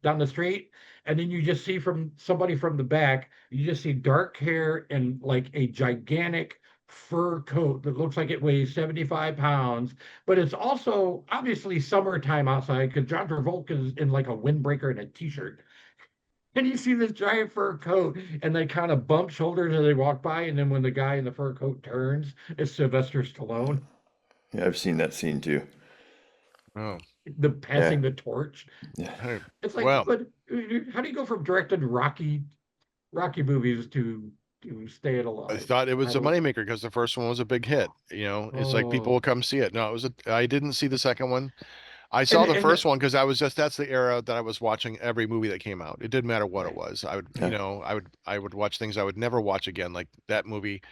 down the street, and then you just see from somebody from the back, you just see dark hair and like a gigantic fur coat that looks like it weighs 75 pounds, but it's also obviously summertime outside because John Travolta is in like a windbreaker and a t-shirt. And you see this giant fur coat, and they kind of bump shoulders as they walk by. And then when the guy in the fur coat turns, it's Sylvester Stallone, Yeah, I've seen that scene too. oh, the Yeah. passing the torch. Yeah. hey, It's like, well, but how do you go from directed Rocky movies to Staying I Alive? thought it was I a don't. moneymaker because the first one was a big hit. It's like people will Oh, come see it. No, I didn't see the second one. I and saw the and first one because that's the era that I was watching every movie that came out. It didn't matter what it right, was. Yeah. I would watch things I would never watch again, like that movie,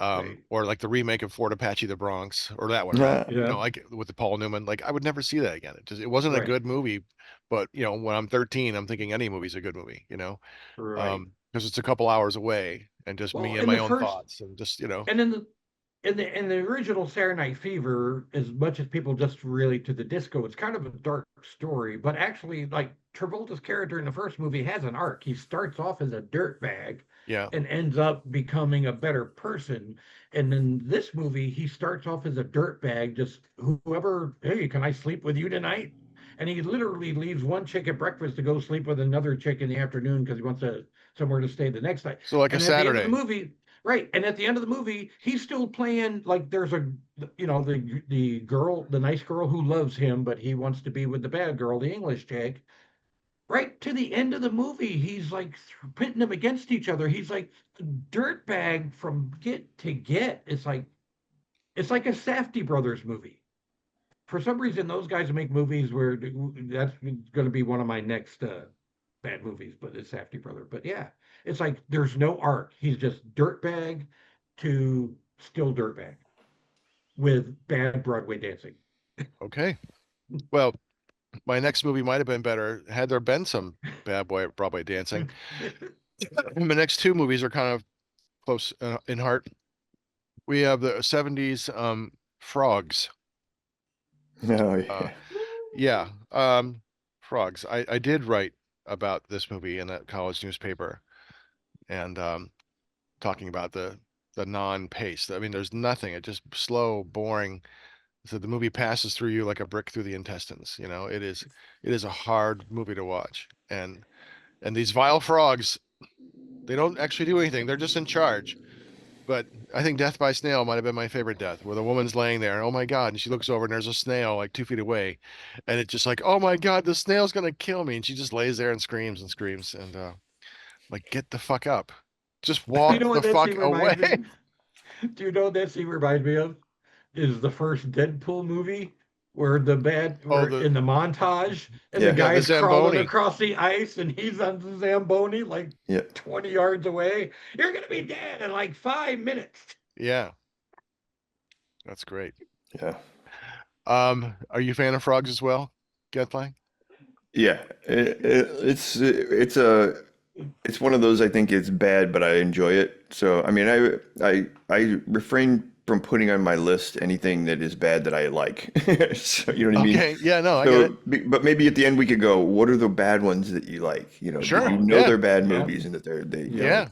right, or like the remake of Fort Apache the Bronx, or that one rather. Nah. yeah, Like with the Paul Newman. Like I would never see that again. It wasn't a right, good movie, but when I'm 13, I'm thinking any movie's a good movie. right. Because it's a couple hours away and just Well, me and in my the own first, thoughts and just and in the original Saturday Night Fever, as much as people just relate to the disco, it's kind of a dark story. But actually, like Travolta's character in the first movie has an arc. He starts off as a dirtbag yeah. and ends up becoming a better person. And in this movie, he starts off as a dirtbag, just whoever, hey, can I sleep with you tonight? And he literally leaves one chick at breakfast to go sleep with another chick in the afternoon because he wants somewhere to stay the next night. So like a And at the end of the Saturday. movie, right, and at the end of the movie, he's still playing like there's the girl, the nice girl who loves him, but he wants to be with the bad girl, the English chick. Right to the end of the movie, he's like pitting them against each other. He's like a dirtbag from get to get. It's like a Safdie brothers movie. For some reason, those guys make movies where that's going to be one of my next bad movies, but it's Safdie brother. But yeah, it's like there's no arc. He's just dirtbag to still dirtbag with bad Broadway dancing. Okay. Well, my next movie might have been better had there been some bad boy Broadway dancing. My next two movies are kind of close in heart. We have the 70s Frogs. Oh Uh, yeah. yeah, Frogs. I did write about this movie in that college newspaper and talking about the non-pace. I mean, there's nothing. It's just slow, boring. So the movie passes through you like a brick through the intestines. It is a hard movie to watch. And these vile frogs, they don't actually do anything. They're just in charge. But I think Death by Snail might have been my favorite death, where the woman's laying there, oh my God, and she looks over and there's a snail like 2 feet away, and it's just like, oh my God, the snail's gonna kill me, and she just lays there and screams, and like, get the fuck up, just You walk know the what that fuck scene reminds away. me? Do you know what that scene reminds me of? Is the first Deadpool movie where Oh, we're in the montage and the Yeah. yeah, the guy's crawling Zamboni. across the ice and he's on the Zamboni like Yeah. 20 yards away. You're gonna be dead in like 5 minutes. Yeah, that's great. Yeah. Are you a fan of frogs as well, Gadfly? Yeah. It's one of those. I think it's bad, but I enjoy it. So I mean, I refrain from putting on my list anything that is bad that I like. So you know what I mean? Okay, yeah, no, I get So, it. but maybe at the end we could go, what are the bad ones that you like? That Sure, yeah, they're bad Yeah. movies and that they yeah.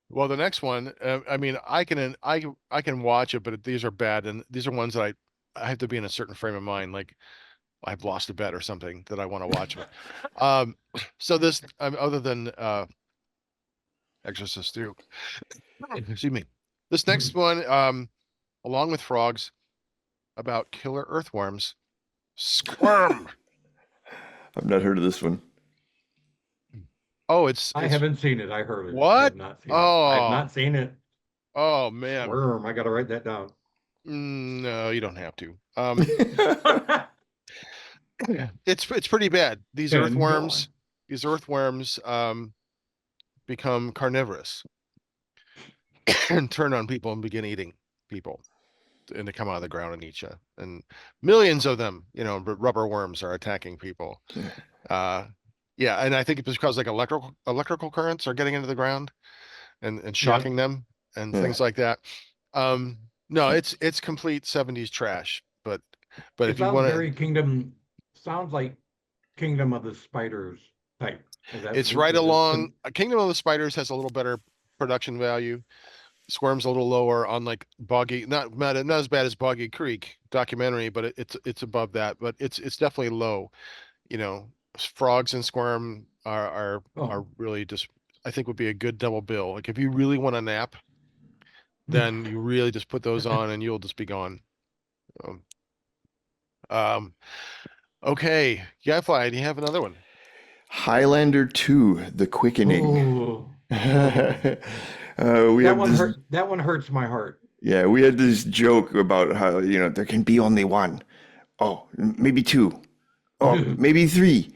Well, the next one, I mean, I can watch it, but these are bad, and these are ones that I have to be in a certain frame of mind, like I've lost a bet or something that I want to watch. Um, so this, other than Exorcist 2, excuse me, this next one, along with frogs, about killer earthworms, Squirm. I've not heard of this one. Oh, it's I haven't seen it. I heard it. I what? have not seen it. I've Oh, not seen it. oh man. Squirm. I gotta write that down. No, you don't have to. It's pretty bad. These And go earthworms, on. these earthworms become carnivorous and turn on people and begin eating people. and they come out of the ground and eat you. And millions of them, rubber worms are attacking people. Yeah. Yeah, and I think it's because like electrical currents are getting into the ground and Yep. shocking them and Yeah. things like that. No, it's complete 70s trash. But It if you sounds want very to, sounds like Kingdom of the Spiders type. Is that it's right is it along. Kingdom of the Spiders has a little better production value. Squirm's a little lower on like Boggy, not as bad as Boggy Creek documentary, but it's above that. But it's definitely low. Frogs and Squirm are Oh. really just, I think, would be a good double bill. Like if you really want a nap, then you really just put those on and you'll just be gone. Um, um, okay, Gadfly, do you have another one? Highlander 2, The Quickening. Oh. We That have one this, hurt. That one hurts my heart. yeah, we had this joke about how, there can be only one. Oh, maybe two. Oh, maybe three.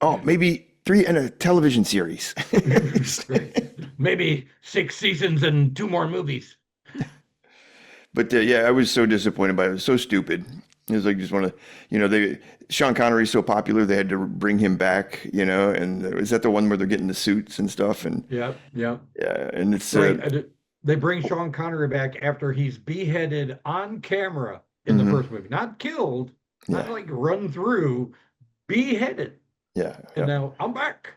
Oh, maybe three and a television series. Right. Maybe 6 seasons and 2 more movies. But yeah, I was so disappointed by it. It was so stupid. It was like just one of, Sean Connery's so popular they had to bring him back, and is that the one where they're getting the suits and stuff? And Yep. Yep. yeah, and it's Right. They bring Sean Connery back after he's beheaded on camera in the mhm, first movie. Not killed, not yeah, like run through, beheaded. yeah, And yeah, now I'm back.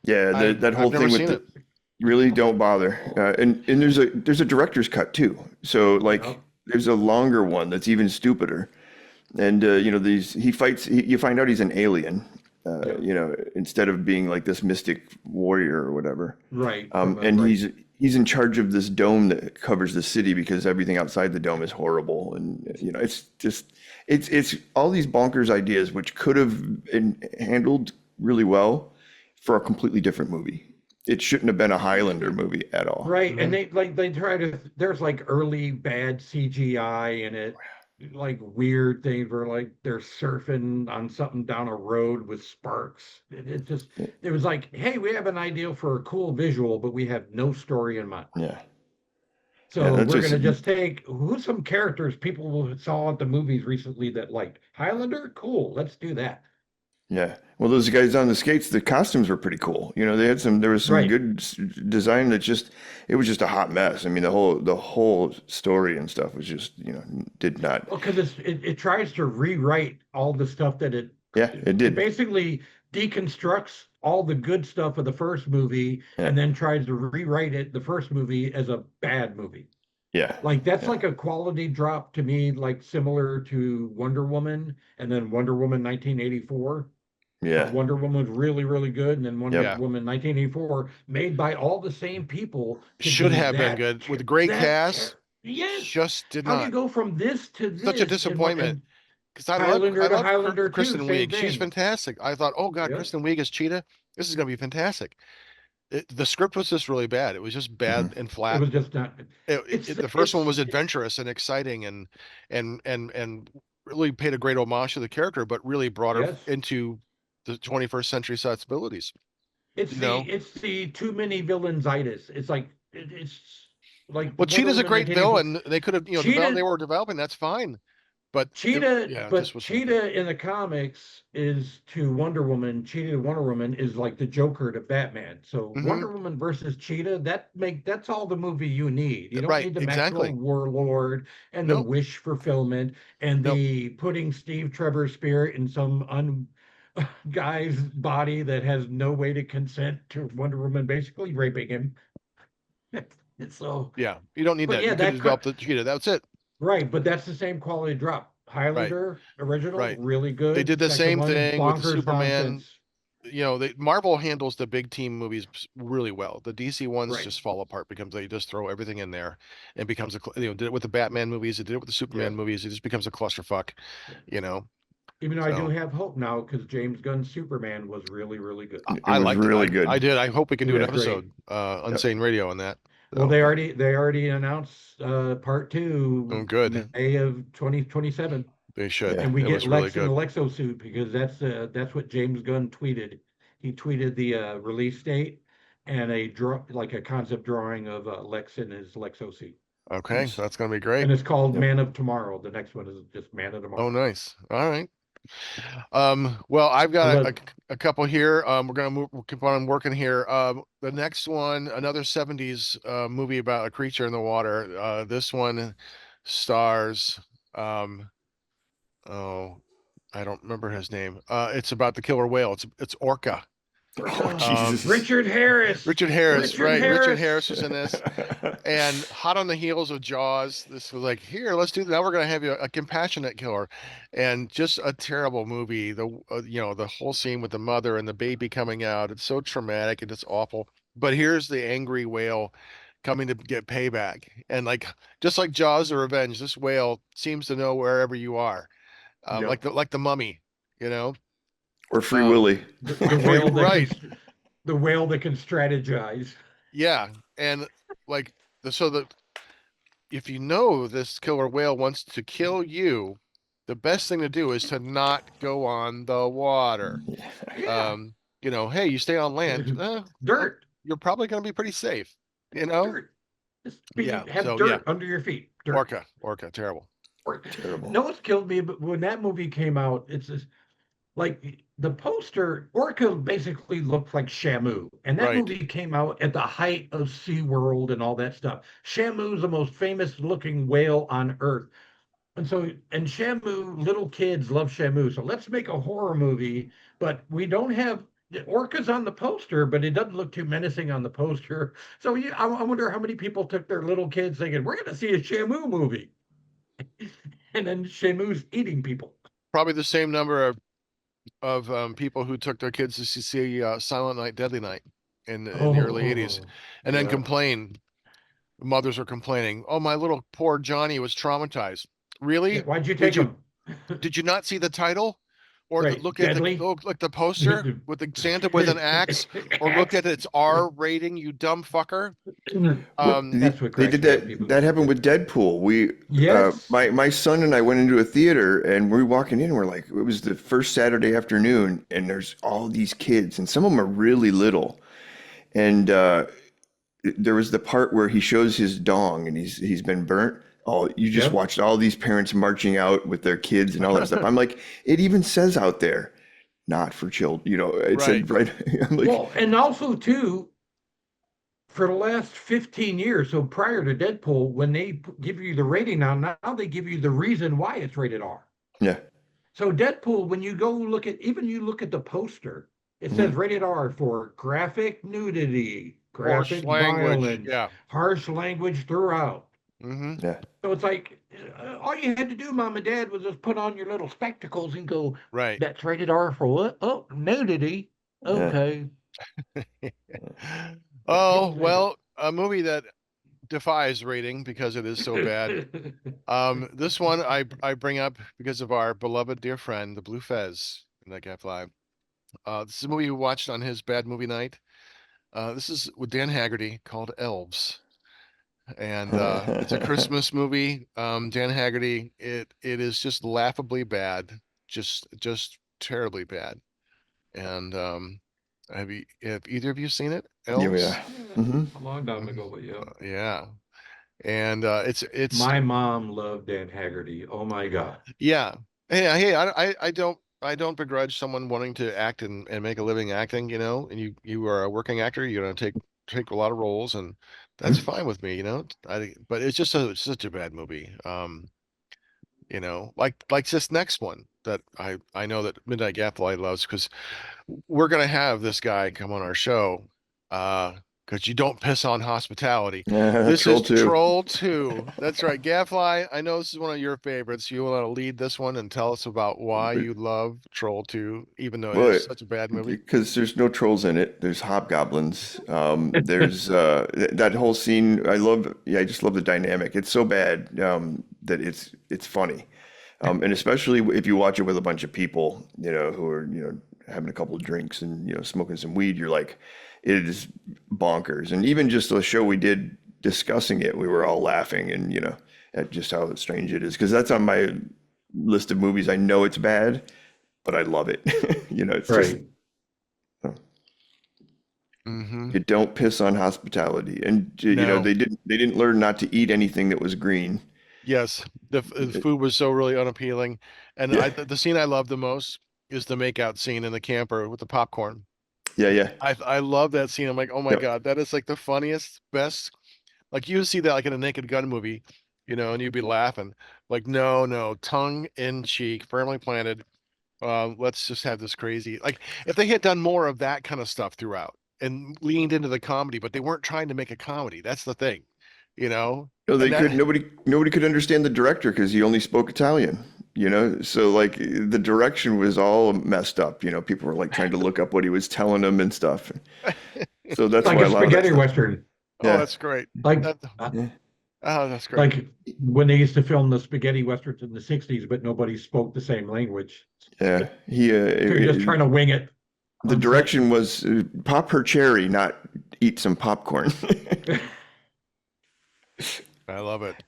yeah. That whole I've never thing with seen the it. really don't bother. And there's a director's cut too. So like Yep. there's a longer one that's even stupider. And he fights. You find out he's an alien. Yep. Instead of being like this mystic warrior or whatever. Right. And Right. he's in charge of this dome that covers the city because everything outside the dome is horrible. And it's just it's all these bonkers ideas which could have been handled really well for a completely different movie. It shouldn't have been a Highlander movie at all. Right. And Mhm. they try to, there's like early bad CGI in it, like weird things where like they're surfing on something down a road with sparks. It just, it was like, hey, we have an idea for a cool visual, but we have no story in mind. Yeah, yeah. So That's we're just gonna just take who's some characters people saw at the movies recently that liked. Highlander, cool, let's do that. yeah. Well, those guys on the skates, the costumes were pretty cool. They had there was some Right. good design it was just a hot mess. I mean, the whole story and stuff was just, did not, Well, because it tries to rewrite all the stuff that yeah, it it did. basically deconstructs all the good stuff of the first movie Yeah, and then tries to rewrite it the first movie as a bad movie. yeah, Like that's yeah, like a quality drop to me, like similar to Wonder Woman and then Wonder Woman 1984. yeah. Wonder Woman was really, really good, and then Wonder Yeah, Woman 1984 made by all the same people to should do have been good with a great cast. yes. Just did How do you not. go from this to Such a this disappointment. and Because I Highlander to love Highlander 2, Kristen same Wiig. She's thing. fantastic. I thought, oh God, Yep. Kristen Wiig as Cheetah. This is going to be fantastic. The script was just really bad. It was just bad Hmm. and It flat. was just not. The first one was adventurous and exciting and really paid a great homage to the character, but really brought her Yes. into the 21st century sensibilities. It's You the know, it's the too many villainitis. It's like it's like well, Wonder Cheetah's a Woman great 1984. villain. They could have, they Cheetah were developing. That's fine, but yeah, it just But was stupid. Cheetah in the comics is to Wonder Woman. Cheetah to Wonder Woman is like the Joker to Batman. So Hmm. Wonder Woman versus Cheetah, that's all the movie you need. You don't Right, need the Maxwell exactly. Warlord and the Nope, wish fulfillment and nope. the putting Steve Trevor's spirit in some guy's body that has no way to consent to Wonder Woman basically raping him. So, Yeah, you don't need but that. yeah, You could have that developed the Cheetah. That's it. right, but that's the same quality drop. Right, Highlander original, right. really They good. did the Second same one, thing with the bonkers Superman. nonsense. Marvel handles the big team movies really well. The DC ones Right. just fall apart because they just throw everything in there and becomes did it with the Batman movies, they did it with the Superman Yes. movies. It just becomes a clusterfuck, Yeah. you know. Even though I do So have hope now because James Gunn's Superman was really, really good. It I was liked it. really I good. did. I hope we can It do an was Yeah. great. episode, Yep. Unsane Radio on that. Well, So, they already announced part oh, two, good. May of 2027. They should. Yeah. And we It get was really Lex in the good. Lexo suit because that's what James Gunn tweeted. He tweeted the release date and a draw like a concept drawing of Lex in his Lexo suit. Okay, so that's gonna be great. And it's called Yep. Man of Tomorrow. The next one is just Man of Tomorrow. Oh, nice. All right. Well, I've I got love a couple here. We're gonna move, we'll keep on working here. The next one, another 70s movie about a creature in the water. This one stars um oh, I don't remember his name. It's about the killer whale. It's Orca. Oh, Um, Jesus. Richard Harris. Richard Harris, Richard right? Richard Harris. Harris was in this. And hot on the heels of Jaws, this was like, here, let's do that. Now we're gonna have you a compassionate killer, and just a terrible movie. The whole scene with the mother and the baby coming out. It's so traumatic and it's awful. But here's the angry whale coming to get payback, and like just like Jaws: The Revenge, this whale seems to know wherever you are, Yep. like the mummy, you know. Or Free Um, Willy. The whale that right. the whale that can strategize. Yeah, and like so the if you know this killer whale wants to kill you, the best thing to do is to not go on the water. Yeah. Hey, you stay on land, Dirt. you're probably going to be pretty safe, you know? Dirt. Just Yeah. have So yeah, dirt under your feet. Dirt. Orca, terrible. Terrible. No, what's killed me, but when that movie came out, it's just like the poster, Orca basically looked like Shamu. And that Right. movie came out at the height of SeaWorld and all that stuff. Shamu's the most famous looking whale on earth. And Shamu, little kids love Shamu. So let's make a horror movie, but we don't have the orcas on the poster, but it doesn't look too menacing on the poster. So I wonder how many people took their little kids thinking, we're going to see a Shamu movie. And then Shamu's eating people. Probably the same number of people who took their kids to see Silent Night, Deadly Night in the early 80s, and then Yeah. complain. Mothers are complaining, "Oh, my little poor Johnny was traumatized." Really? Why'd you Did take you them? did you not see the title, or Right, look at deadly. the poster with the Santa with an axe, or look at its R rating? You dumb fucker. That's what They cracks did me up, people. that happened with Deadpool. Yes. My son and I went into a theater and we're walking in. We're like, it was the first Saturday afternoon, and there's all these kids, and some of them are really little. And there was the part where he shows his dong and he's been burnt. Oh, you just Yep. watched all these parents marching out with their kids and all that stuff. I'm like, it even says out there, not for children. It said right. I'm like, Well, and also too, for the last 15 years, so prior to Deadpool, when they give you the rating now they give you the reason why it's rated R. yeah. So Deadpool, when you go look at the poster, it says rated R for graphic nudity, Harsh graphic language. violence, Yeah. harsh language throughout. Mm-hmm. Yeah. So it's like all you had to do, mom and dad, was just put on your little spectacles and go, Right. that's rated R for what? Oh, nudity. Okay. Oh, well, a movie that defies rating because it is so bad. This one I bring up because of our beloved dear friend, the Blue Fez, Midnight Gadfly. This is a movie we watched on his bad movie night. This is with Dan Haggerty, called Elves. And it's a Christmas movie. Dan Haggerty, it is just laughably bad, just terribly bad. And have either of you seen it? Elves? Yeah. Mhm. A long time ago, but yeah. Yeah. And it's My mom loved Dan Haggerty. Oh my God. yeah. Hey, I don't begrudge someone wanting to act and make a living acting, and you are a working actor, you're gonna take a lot of roles, and that's fine with me, but it's just such a bad movie. Like this next one that I know that Midnight Gadfly loves, because we're gonna have this guy come on our show, because you don't piss on hospitality. This Troll is 2. Troll 2. That's right. Gadfly, I know this is one of your favorites. You want to lead this one and tell us about why you love Troll 2, even though it Well, is such a bad movie. because there's no trolls in it. There's hobgoblins. There's that whole scene. I just love the dynamic. It's so bad that it's funny. And especially if you watch it with a bunch of people, who are, having a couple of drinks and, smoking some weed, you're like, it is bonkers. And even just the show we did discussing it, we were all laughing and, at just how strange it is. Because that's on my list of movies. I know it's bad, but I love it. It's Right. just. Mm-hmm. You don't piss on hospitality, and No. they didn't learn not to eat anything that was green. Yes. The food was so really unappealing. And Yeah, the scene I love the most is the makeout scene in the camper with the popcorn. yeah, yeah, I love that scene. I'm like, oh my yep. God, that is like the funniest, best. Like you see that like in a Naked Gun movie, and you'd be laughing. Like, no, no, tongue in cheek, firmly planted. Let's just have this crazy. Like if they had done more of that kind of stuff throughout and leaned into the comedy, but they weren't trying to make a comedy. That's the thing, you know? No, they And could. that Nobody could understand the director because he only spoke Italian. So like the direction was all messed up. People were like trying to look up what he was telling them and stuff. So It's that's like why a a lot of that spaghetti stuff. western. oh, Yeah, that's great. Like That yeah, oh, that's great. like when they used to film the spaghetti westerns in the 60s, but nobody spoke the same language. yeah. He So you're just trying to wing it the on set. direction was pop her cherry, not eat some popcorn. I love it.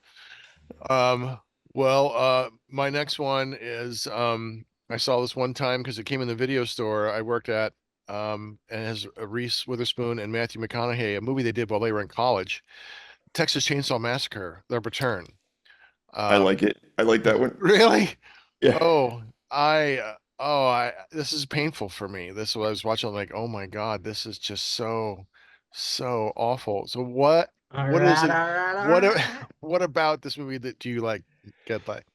Um, well, my next one is I saw this one time because it came in the video store I worked at, and it has Reese Witherspoon and Matthew McConaughey, a movie they did while they were in college, Texas Chainsaw Massacre: The Return. I like Um, it. I like that one. really? Yeah. Oh, I this is painful for me. This was I was watching, I'm like, oh my God, this is just so awful. So All what is right, it? all right, all What right. what about this movie that do you like get like?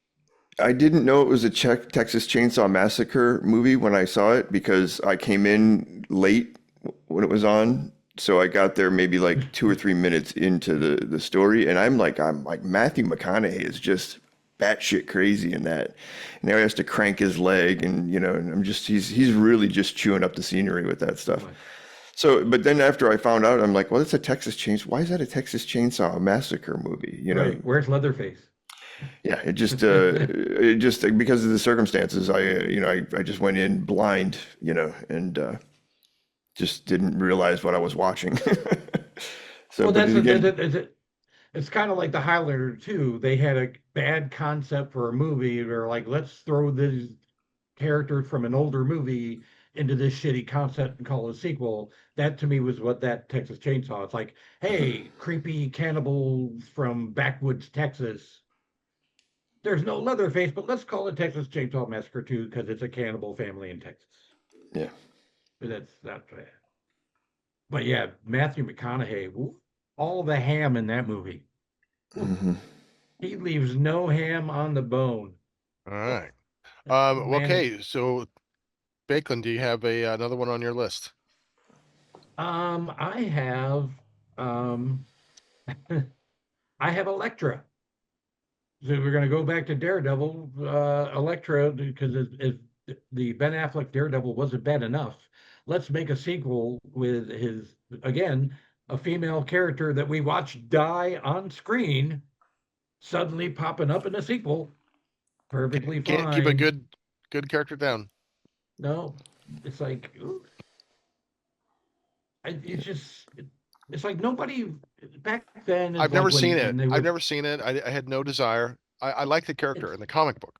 I didn't know it was a Texas Chainsaw Massacre movie when I saw it because I came in late when it was on. So I got there maybe like 2 or 3 minutes into the story, and I'm like Matthew McConaughey is just batshit crazy in that. And now he has to crank his leg, and I'm just he's really just chewing up the scenery with that stuff. So, but then after I found out, I'm like, well, it's a Texas Chainsaw. Why is that a Texas Chainsaw Massacre movie? Right. Where's Leatherface? Yeah, it just because of the circumstances, I just went in blind, and just didn't realize what I was watching. So, Well, but that's then again, it's kind of like the Highlander too. They had a bad concept for a movie. They're like, let's throw these characters from an older movie into this shitty concept and call it a sequel. That to me was what that Texas Chainsaw. It's like, hey, creepy cannibals from backwoods Texas. There's no Leatherface, but let's call it Texas Chainsaw Massacre 2 because it's a cannibal family in Texas. yeah, But that's not bad. But yeah, Matthew McConaughey, all the ham in that movie. hmm He leaves no ham on the bone. All right. Man, Okay, so Bakeland, do you have another one on your list? I have um I have Elektra. So we're going to go back to Daredevil, Elektra, because the Ben Affleck Daredevil wasn't bad enough. Let's make a sequel with his, again, a female character that we watched die on screen, suddenly popping up in a sequel. Perfectly Can't keep a fine. good character down. No, it's like, it's just, it's like nobody back then. Is I've like never seen when it. they I've were never seen it. I had no desire. I like the character in it's the comic book.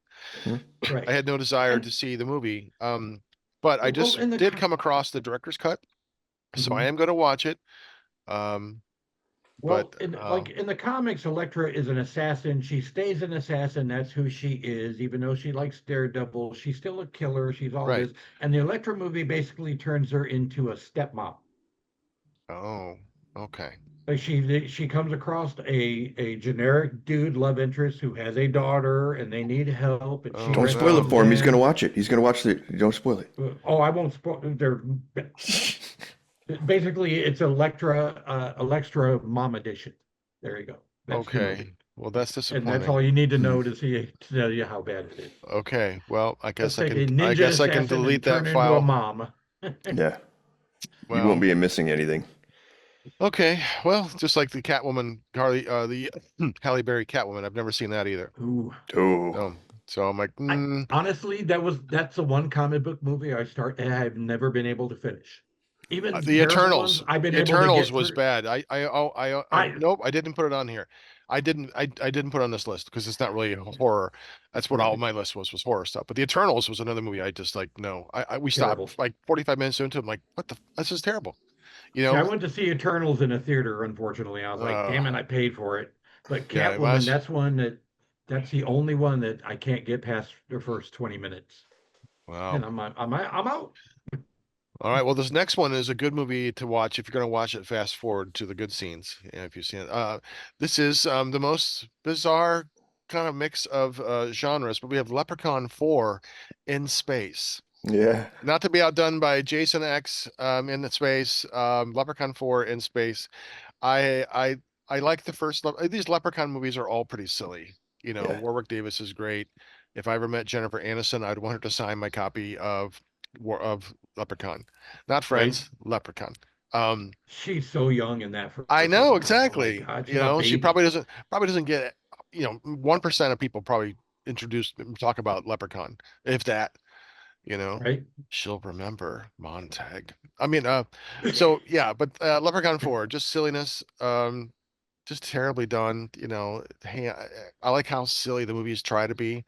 right. I had no desire And to see the movie. But I well, just in the did come across the director's cut, so I Mhm. am going to watch it. Um, but Well, in the comics, Elektra is an assassin. She stays an assassin. That's who she is. Even though she likes Daredevil, she's still a killer. She's all right. this. And the Elektra movie basically turns her into a stepmom. Oh, okay. Like she comes across a generic dude love interest who has a daughter and they need help and she Oh don't spoil it rescues no. for him. He's gonna them. watch it. He's gonna watch the. Don't spoil it. Oh, I won't spoil. They're basically it's Elektra Mom Edition. There you go. That's the Okay. movie. Well, that's And that's all disappointing. you need to know to tell you how bad it is. Okay. Well, Let's take a ninja I can assassin and delete that turn her into a file. mom. Yeah, you won't Well, be missing anything. okay. Well, just like the Catwoman, the Halle Berry Catwoman. I've never seen that either. Ooh. Oh, So I'm like, I honestly that's the one comic book movie I've never been able to finish. Even The terrible ones Eternals. I've been The able to Eternals get was through. bad. I Nope, I didn't put it on here. I didn't put it on this list because it's not really a horror. That's what all my list was horror stuff. But the Eternals was another movie I just like no. We terrible. stopped like 45 minutes into it. I'm like, what the this is terrible. You See, I know, went to see Eternals in a theater, unfortunately. I was like, damn it, I paid for it. But yeah, it Catwoman, was. that's the only one that I can't get past the first 20 minutes. Wow. And I'm out. All right. Well, this next one is a good movie to watch if you're going to watch it. Fast forward to the good scenes, if you've seen it. This is the most bizarre kind of mix of genres, but we have Leprechaun 4 in space. Yeah. Not to be outdone by Jason X in the space, Leprechaun 4 in space. I I I like the first these Leprechaun movies are all pretty silly. You know, Yeah. Warwick Davis is great. If I ever met Jennifer Aniston, I'd want her to sign my copy of Leprechaun. Not Right? Friends, Leprechaun. Um, She's so young in that I first know one. Oh my exactly. God, You she's a know, she baby, probably doesn't get, 1% of people probably talk about Leprechaun, if that, you know. right? She'll remember Montag. I mean, so yeah, but Leprechaun 4, just silliness. Just terribly done. Hey, I like how silly the movies try to be,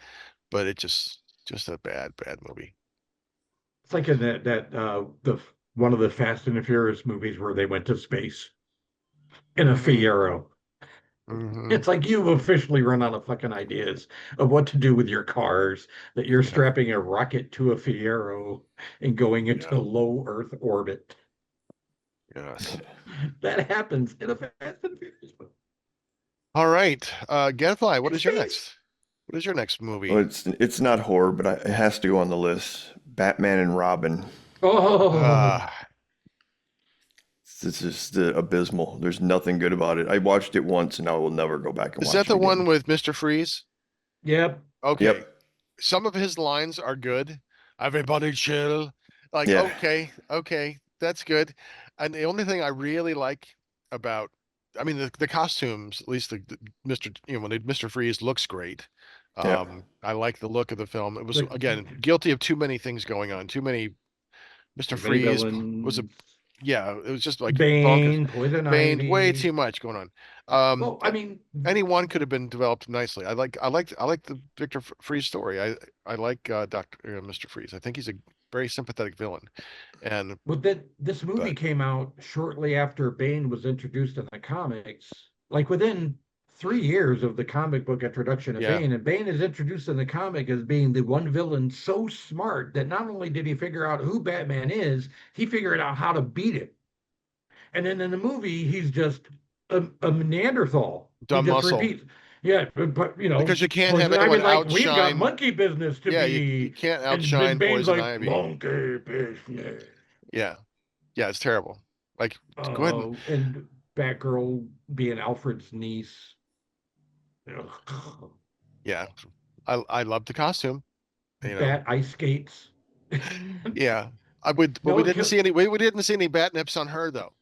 but it just a bad movie. It's like in the one of the Fast and the Furious movies where they went to space in a Hmm. Fiero. Hmm. It's like you've officially run out of fucking ideas of what to do with your cars, that you're Yeah, strapping a rocket to a Fiero and going yeah, into low Earth orbit. yes. That happens in a Fast and Furious movie. All right, Gadfly, In space. what is your next Well, movie? it's not horror, but it has to go on the list. Batman and Robin. Oh, Uh, It's just abysmal. There's nothing good about it. I watched it once and I will never go back and is that watch it the one again. with Mr. Freeze? yep. Okay, Yep. some of his lines are good. Everybody chill. Like, Yeah. okay, that's good. And the only thing I really like about, I mean, the costumes, at least the Mr. When Mr. Freeze looks great. Yeah. I like the look of the film. It was Like again guilty of too many things going on. Too many. Mr. too many Freeze was a villains. yeah. It was just like bonkers. Bane, Poison Bane, way Ivy. too much going on. Well, I mean, Any one could have been developed nicely. I like the Victor Freeze story. I like Doctor Mr. Freeze. I think he's a very sympathetic villain. And but that this movie but came out shortly after Bane was introduced in the comics, like within 3 years of the comic book introduction of yeah, Bane. And Bane is introduced in the comic as being the one villain so smart that not only did he figure out who Batman is, he figured out how to beat him. And then in the movie, he's just a Neanderthal. He dumb just muscle repeats. Yeah, but because you can't have Poison Ivy's anyone like, we've got outshine. monkey business to Yeah, you be, can't and then outshine Bane's Poison like, Ivy. monkey business. Yeah, yeah, it's terrible. Like, go ahead and And Batgirl being Alfred's niece. Ugh. yeah, I love the costume. You know, Bat ice skates. yeah, I would, but No, we didn't see any bat nips on her though.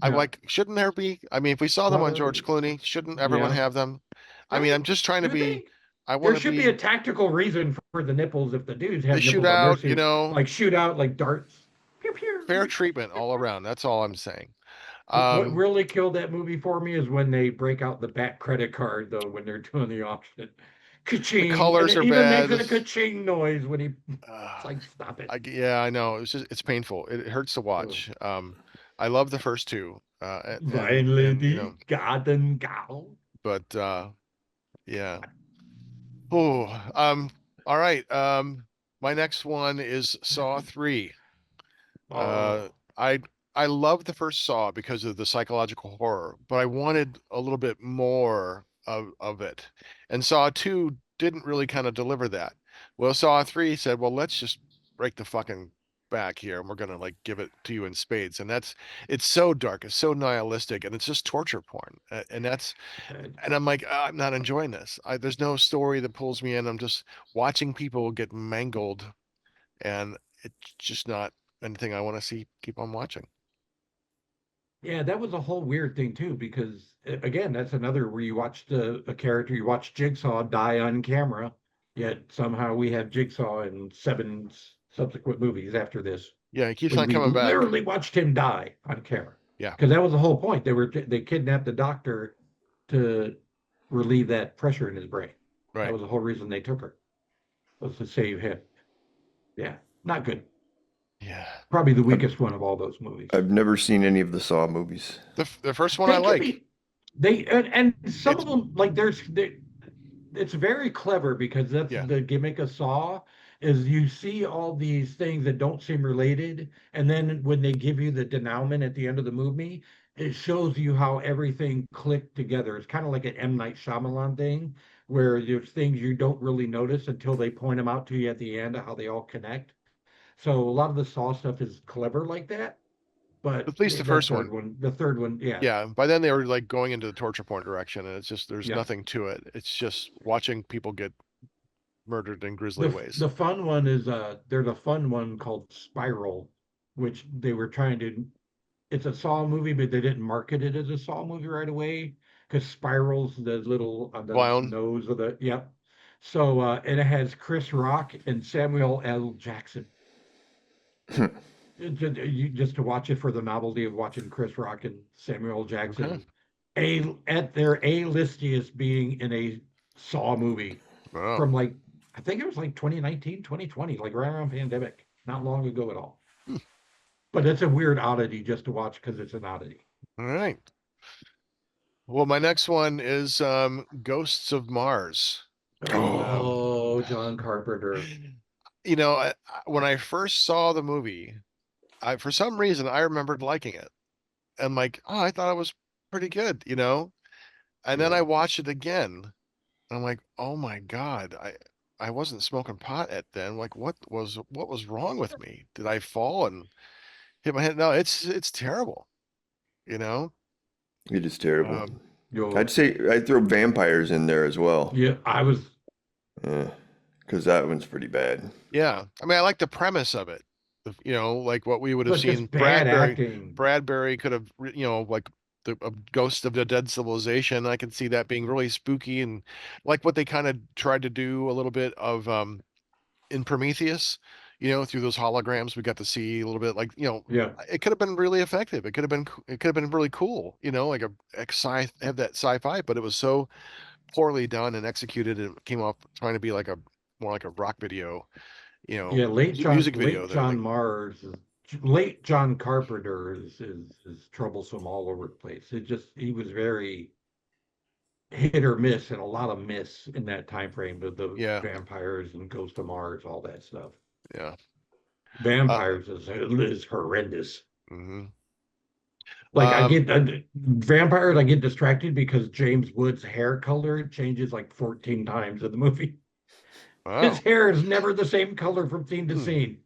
I no, like, shouldn't there be? I mean, if we saw them on well, George Clooney, shouldn't everyone yeah, have them? I mean, I'm right. just trying to You be, think I there want to should be a be tactical reason for the nipples if the dudes the have nipples on their shootout, suit, like shoot out like darts. Pew, fair pew. treatment all around. That's all I'm saying. What Um, really killed that movie for me is when they break out the Bat credit card, though, when they're doing the auction. the Ka-ching, and colors it are even makes bad. a ka-ching noise when he. It's Uh, like, stop it. yeah, I know. It's painful. It hurts to Ugh. watch. I love the first two, and Finally, garden gal. but yeah. Oh, all right. My next one is Saw 3. Uh, Oh, I I love the first Saw because of the psychological horror, but I wanted a little bit more of it. And Saw 2 didn't really kind of deliver that. Well, Saw 3 said, well, let's just break the fucking back here and we're gonna like give it to you in spades. And it's so dark, it's so nihilistic, and it's just torture porn. And I'm like, I'm not enjoying this. There's no story that pulls me in. I'm just watching people get mangled, and it's just not anything I want to see. Keep on watching. yeah, that was a whole weird thing too, because again, that's another where you watched a character, you watched Jigsaw die on camera, yet somehow we have Jigsaw in seven subsequent movies after this, Yeah, he keeps when on we coming back. literally watched him die on camera. Yeah, Because that was the whole point. They kidnapped the doctor to relieve that pressure in his brain. That right. was the whole reason they took her, was to save him. Yeah, not good. Yeah. Probably the I've, weakest one of all those movies. I've never seen any of the Saw movies. The first one I They can like. be and some It's of them like it's very clever because that's yeah. the gimmick of Saw is you see all these things that don't seem related, and then when they give you the denouement at the end of the movie, it shows you how everything clicked together. It's kind of like an M. Night Shyamalan thing, where there's things you don't really notice until they point them out to you at the end of how they all connect. So a lot of the Saw stuff is clever like that, but At least the first one. the third one, yeah, Yeah. By then they were like going into the torture porn direction, and it's just there's yeah. nothing to it. It's just watching people get murdered in grisly ways. The fun one is there's a fun one called Spiral, which they were trying to. It's a Saw movie, but they didn't market it as a Saw movie right away because Spiral's the little on the Clown. nose of the yep. So and it has Chris Rock and Samuel L. Jackson. Just to watch it for the novelty of watching Chris Rock and Samuel Okay. Jackson a at their A-listiest being in a Saw movie Wow. from like I think it was like 2019, 2020, like right around pandemic, not long ago at all. Hmm. But it's a weird oddity just to watch because it's an oddity. All right. Well, my next one is Ghosts of Mars. Oh, John Carpenter. You know, when I first saw the movie, for some reason I remembered liking it. And like, oh, I thought it was pretty good, you know? And then Yeah. I watched it again. And I'm like, oh my God, I wasn't smoking pot at then. Like, what was wrong with me? Did I fall and hit my head? No, it's terrible, you know? It is terrible. Um, Yo, I'd say I'd throw vampires in there as well. yeah, I was Because that one's pretty bad. yeah. I mean, I like the premise of it. You know, like what we would have but seen just bad Bradbury. acting. Bradbury could have, you know, like the a Ghost of the Dead Civilization. I can see that being really spooky and like what they kind of tried to do a little bit of in Prometheus, you know, through those holograms we got to see a little bit like, you know, Yeah. it could have been really effective. It could have been really cool, you know, like a have that sci-fi, but it was so poorly done and executed and it came off trying to be like a more like a rock video, you know, Yeah, music video there. Like, Late John Carpenter is troublesome all over the place. He was very hit or miss and a lot of miss in that time frame with the yeah, vampires and Ghost of Mars, all that stuff. yeah. Uh, Vampires is horrendous. mhm. Like Um, vampires, I get distracted because James Woods' hair color changes like 14 times in the movie. His wow. hair is never the same color from scene to Hmm. scene.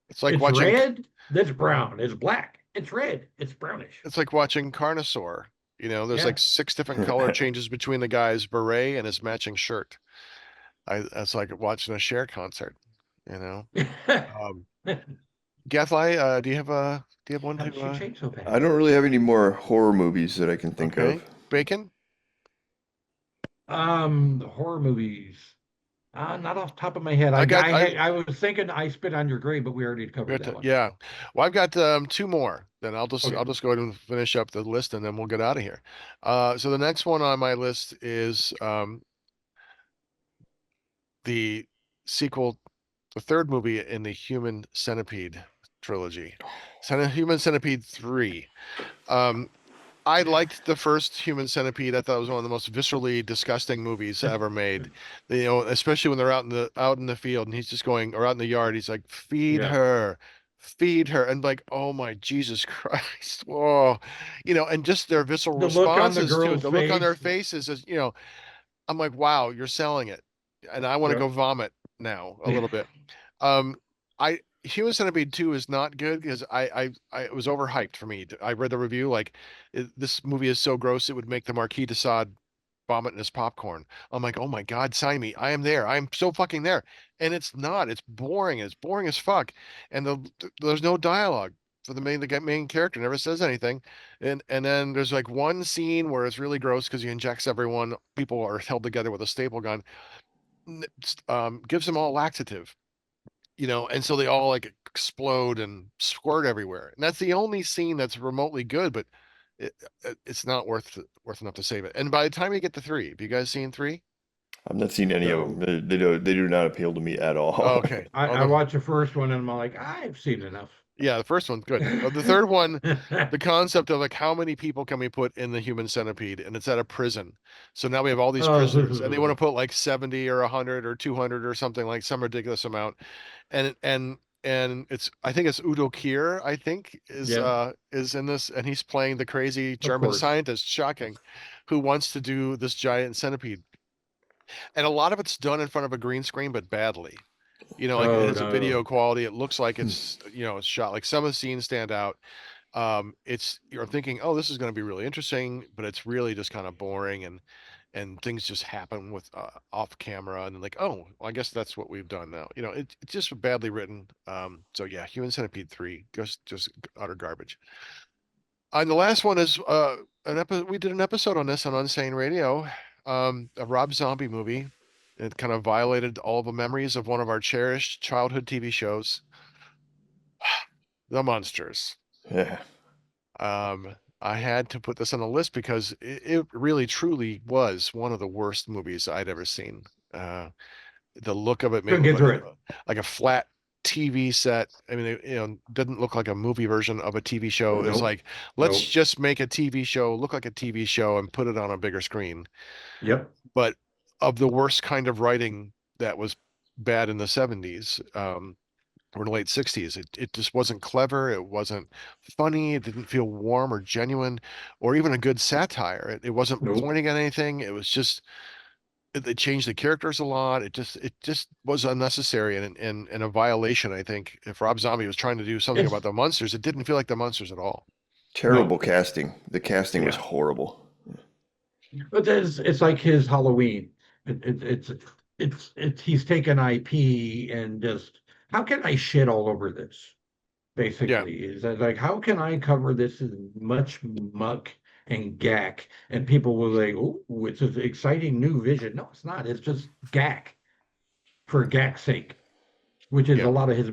It's like It's watching red, that's brown. It's black, it's red, it's brownish. it's like watching Carnosaur. You know, there's Yeah. like 6 different color changes between the guy's beret and his matching shirt. That's like watching a Cher concert, you know. Um, Gadfly, do you have one How did to she change so bad? I don't really have any more horror movies that I can think okay. of. Bacon? The horror movies. Not off the top of my head. I was thinking I Spit on Your Grave, but we already covered that one. Yeah. Well, I've got two more. Then I'll Okay. just go ahead and finish up the list and then we'll get out of here. So the next one on my list is the sequel, the third movie in the Human Centipede trilogy, Human Centipede 3. I liked the first Human Centipede. I thought it was one of the most viscerally disgusting movies ever made. You know, especially when they're out in the field and he's just going, or out in the yard, he's like, Yeah. feed her, and like, oh my Jesus Christ, whoa, you know, and just their visceral The look on the responses to it, girl's the look on their face. faces is, you know, I'm like, wow, you're selling it, and I want to Yeah. go vomit now a little bit. I Human Centipede 2 is not good because I it was overhyped for me. I read the review like this movie is so gross it would make the Marquis de Sade vomit in his popcorn. I'm like, oh my God, sign me. I am there. I am so fucking there. And it's not. It's boring. It's boring as fuck. And there's no dialogue for the main character. Never says anything. And then there's like one scene where it's really gross because he injects everyone. People are held together with a staple gun. Gives them all laxative, you know, and so they all like explode and squirt everywhere. And that's the only scene that's remotely good, but it's not worth enough to save it. And by the time you get to 3, have you guys seen 3? I've not seen any of So them. They do not appeal to me at all. Oh, okay. I watched the first one and I'm like, I've seen enough. Yeah, the first one's good. The third one, the concept of like how many people can we put in the human centipede, and it's at a prison. So now we have all these prisoners, and they want to put like 70 or 100 or 200 or something, like some ridiculous amount. And it's, I think it's Udo Kier, I think Yeah, is in this, and he's playing the crazy of German course. scientist, shocking, who wants to do this giant centipede. And a lot of it's done in front of a green screen, but badly. Like it Oh has a video no. quality. It looks like it's shot, like some of the scenes stand out. You're thinking, oh, this is going to be really interesting, but it's really just kind of boring, and things just happen with off camera, and then like, oh, well, I guess that's what we've done now. It's just badly written. So yeah, Human Centipede 3, just utter garbage. And the last one is an episode. We did an episode on this on Unsane Radio, a Rob Zombie movie. It kind of violated all the memories of one of our cherished childhood TV shows, The Monsters. Yeah. I had to put this on the list because it really truly was one of the worst movies I'd ever seen. The look of it made it Couldn't look get through it. like a flat TV set. I mean, it didn't look like a movie version of a TV show. It was Nope. like, let's Nope. just make a TV show look like a TV show and put it on a bigger screen. Yep. But of the worst kind of writing that was bad in the 70s, or in the late 60s. It just wasn't clever. It wasn't funny. It didn't feel warm or genuine or even a good satire. It wasn't Nope. pointing at anything. It was just, they changed the characters a lot. It just was unnecessary and a violation, I think. If Rob Zombie was trying to do something about It's the monsters, it didn't feel like the monsters at all. Terrible casting. The casting was Yeah. horrible. But it's like his Halloween. It's he's taken IP and just how can I shit all over this? Yeah. Basically, is that like how can I cover this in much muck and gack? And people will say, "Oh, it's an exciting new vision." No, it's not. It's just gack for gack's sake, which is a Yeah. lot of his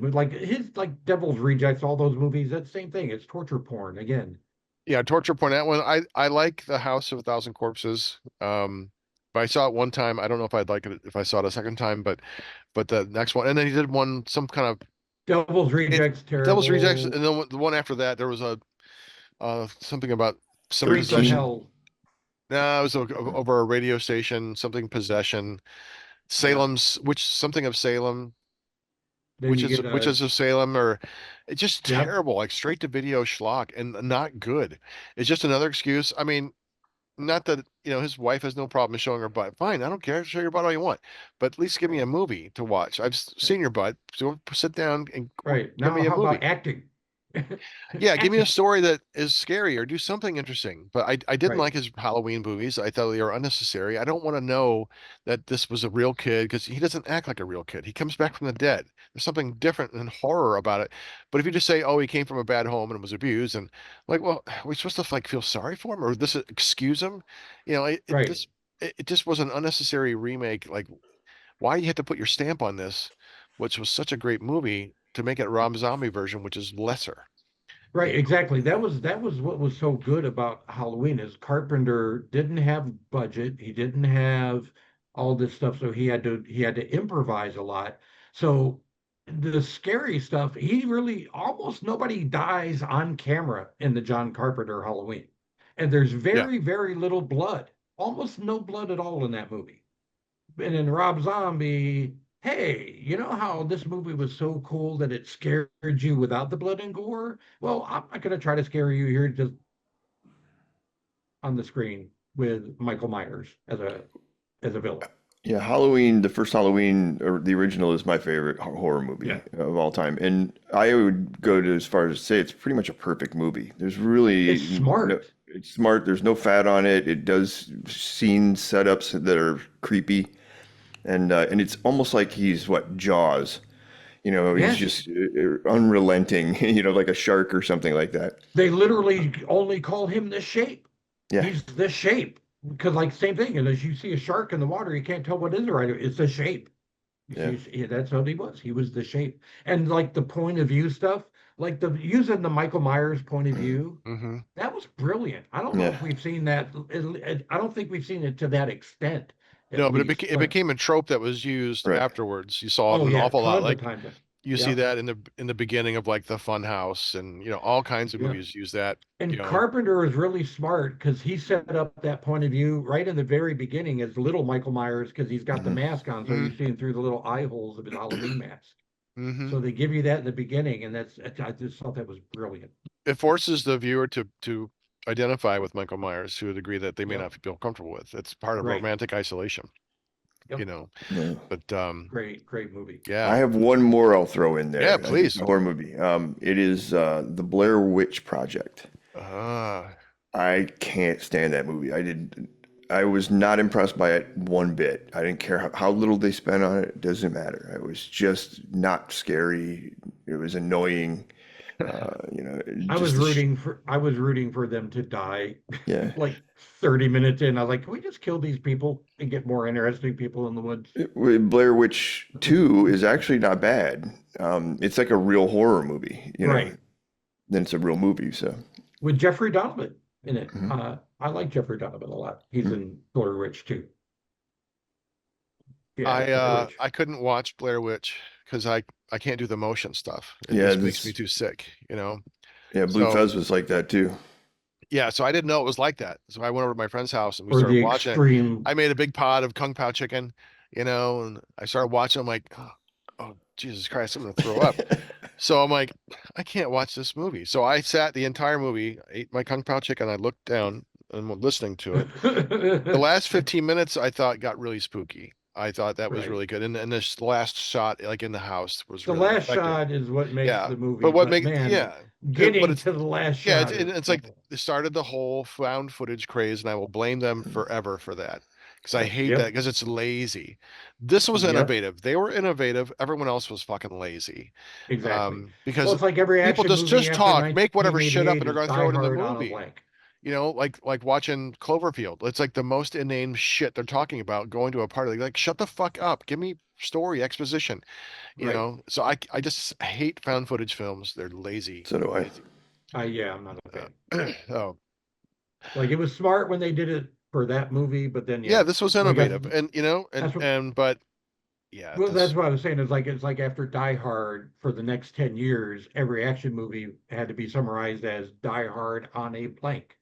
Devil's Rejects, all those movies. That same thing. It's torture porn again. Yeah. Torture porn. That one. I like The House of a Thousand Corpses. But I saw it one time. I don't know if I'd like it if I saw it a second time, but the next one, and then he did one, some kind of Devil's it, Rejects, Devil's Rejects, and terrible. then the one after that, there was a something about some Streets of 13. possession. Hell. No, it was over a radio station, something possession. Yeah. Salem's, which something of Salem, Then you get which is of Salem, or it's just yep, terrible, like straight to video schlock and not good. It's just another excuse. I mean, not that his wife has no problem showing her butt. Fine, I don't care. Show your butt all you want, but at least give me a movie to watch. I've seen your butt, so sit down and right. give Now me a how about movie. acting? Yeah, give me a Acting. story that is scary or do something interesting. But I didn't Right. like his Halloween movies. I thought they were unnecessary. I don't want to know that this was a real kid because he doesn't act like a real kid. He comes back from the dead. There's something different and horror about it. But if you just say, oh, he came from a bad home and was abused, and like, well, are we supposed to like feel sorry for him or this excuse him? Right. It just was an unnecessary remake. Like, why you had to put your stamp on this, which was such a great movie, to make it Rob Zombie version, which is lesser. Right, You know? exactly. That was what was so good about Halloween is Carpenter didn't have budget. He didn't have all this stuff, so he had to improvise a lot. So the scary stuff, he really almost nobody dies on camera in the John Carpenter Halloween. And there's Yeah. very, very little blood. Almost no blood at all in that movie. And in Rob Zombie, hey, you know how this movie was so cool that it scared you without the blood and gore? Well, I'm not going to try to scare you here just on the screen with Michael Myers as a villain. Yeah, Halloween, the first Halloween, or the original, is my favorite horror movie Yeah, of all time. And I would go to as far as to say it's pretty much a perfect movie. There's really it's no, smart. it's smart. There's no fat on it. It does scene setups that are creepy. And it's almost like he's what, Jaws. He's Yes, just unrelenting, like a shark or something like that. they literally only call him this shape. Yeah, He's this shape because, like, same thing. And as you see a shark in the water, you can't tell what is it right. It's a shape. yeah, That's what he was. He was the shape. And like the point of view stuff, like the using the Michael Myers point of view, Hmm. that was brilliant. I don't know yeah. if we've seen that. I don't think we've seen it to that extent at No, but least. it became a trope that was used Right. afterwards. You saw it Oh an yeah, awful lot. tons of Like times. you see Yeah, that in the beginning of like the Fun House, and all kinds of yeah. movies use that. And Carpenter is really smart because he set up that point of view right in the very beginning as little Michael Myers because he's got the Mhm. mask on, so you see him through the little eye holes of his Halloween mask. Mm-hmm. So they give you that in the beginning, and I just thought that was brilliant. It forces the viewer to identify with Michael Myers to a degree that they may Yep. not feel comfortable with. It's part of Right. romantic isolation, Yep. Yeah. But Great movie. I yeah, have one more I'll throw in yeah, there. please. It's a horror movie. It is the Blair Witch Project. Ah, I can't stand that movie. I was not impressed by it one bit. I didn't care how little they spent on it. It doesn't matter. It was just not scary. It was annoying. I was just rooting for them to die yeah. like 30 minutes in. I was like, can we just kill these people and get more interesting people in the woods? Blair Witch 2 is actually not bad. It's like a real horror movie, Right. Then it's a real movie. So With Jeffrey Donovan in it. Mhm. I like Jeffrey Donovan a lot. He's Mhm. in Blair Witch too. Yeah, Blair Witch. I couldn't watch Blair Witch because I can't do the motion stuff. It yeah, just makes me too sick. Blue So Fuzz was like that too. yeah, so I didn't know it was like that. So I went over to my friend's house and we Or started the watching it. extreme. I made a big pot of Kung Pao chicken, and I started watching. I'm like, oh Jesus Christ, I'm gonna throw up. So I'm like, I can't watch this movie. So I sat the entire movie, ate my Kung Pao chicken, I looked down and was listening to it. The last 15 minutes I thought got really spooky. I thought that was Right. really good. And this last shot, like in the house, was The really last effective. shot is what makes Yeah. the movie, But what but make man, yeah. But getting it's to the last yeah, shot is it's like it started the whole found footage craze, and I will blame them forever for that. Because I hate that Yep, because it's lazy. This was yep, innovative. They were innovative. Everyone else was fucking lazy. exactly. Well, Because it's like every people action movie just after talk, make whatever shit up, 1988 and they're is going to throw Die it in the Hard on a movie. blank. Like watching Cloverfield. It's like the most inane shit they're talking about going to a party. Like, shut the fuck up. Give me story exposition. Right. So I just hate found footage films. They're lazy. So do I. Lazy. Yeah, I'm not a fan. Oh, Like it was smart when they did it for that movie, but then yeah, yeah, this was we got innovative. And that's what but yeah, well, that's this what I was saying. It's like after Die Hard for the next 10 years, every action movie had to be summarized as Die Hard on a blank.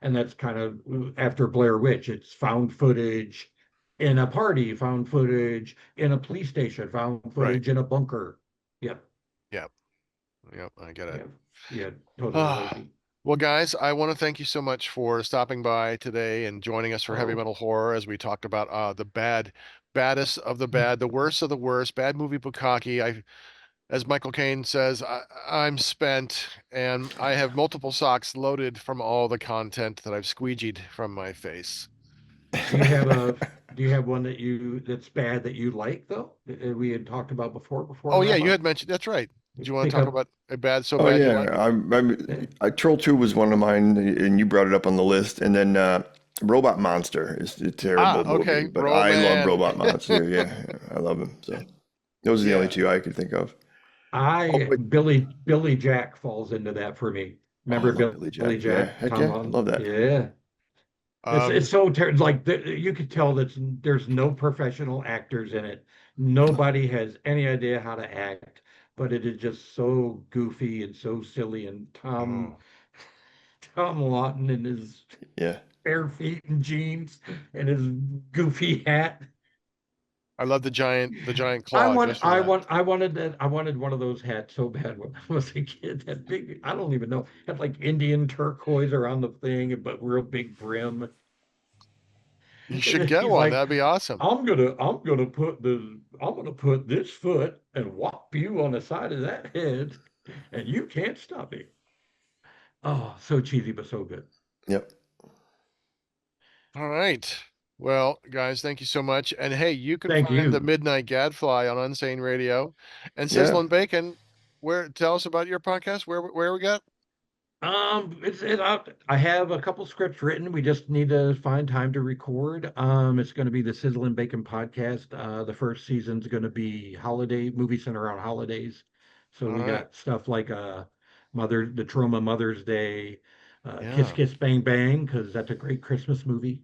And that's kind of after Blair Witch, it's found footage in a party, found footage in a police station, found right. footage in a bunker. Yep. Yep. Yep, I get it. Yeah. Yeah, totally Ah, lazy. well, guys, I want to thank you so much for stopping by today and joining us for Heavy Oh, Metal Horror as we talked about baddest of the bad, the worst of the worst, bad movie Bukake. As Michael Caine says, I'm spent and I have multiple socks loaded from all the content that I've squeegeed from my face. do you have a do you have one that's bad that you like though? We had talked about before Oh we yeah, wrap you up? had mentioned that's right. Do you want to Pick talk up about a bad so Oh bad you yeah, like? I Troll 2 was one of mine, and you brought it up on the list. And then Robot Monster is a terrible movie, Okay, but I love Roman. Robot Monster. Yeah, I love him. So those are the only Yeah. two I could think of. Oh, but Billy Jack falls into that for me. oh, I Remember love Billy Billy Jack. Yeah, Jack? heck Tom yeah, I on love that. yeah. It's Um, so like you could tell that there's no professional actors in it. Nobody has any idea how to act, but it is just so goofy and so silly. And oh, Tom Lawton in his Yeah, bare feet and jeans and his goofy hat. I love the giant claw just for that. I wanted one of those hats so bad when I was a kid. That big, I don't even know, had like Indian turquoise around the thing, but real big brim. You And should then get he's one. like, That'd be awesome. I'm gonna put this foot and whop you on the side of that head, and you can't stop me. Oh, so cheesy, but so good. yep, All right. Well, guys, thank you so much. And hey, you can Thank find the you. Midnight Gadfly on Unsane Radio and yeah. Sizzlin Bacon. Where tell us about your podcast. Where we got? I have a couple scripts written. We just need to find time to record. It's going to be the Sizzlin Bacon podcast. The first season's going to be holiday movie centered around holidays. So All we right. got stuff like the Trauma Mother's Day, Kiss Yeah. Kiss Bang Bang because that's a great Christmas movie.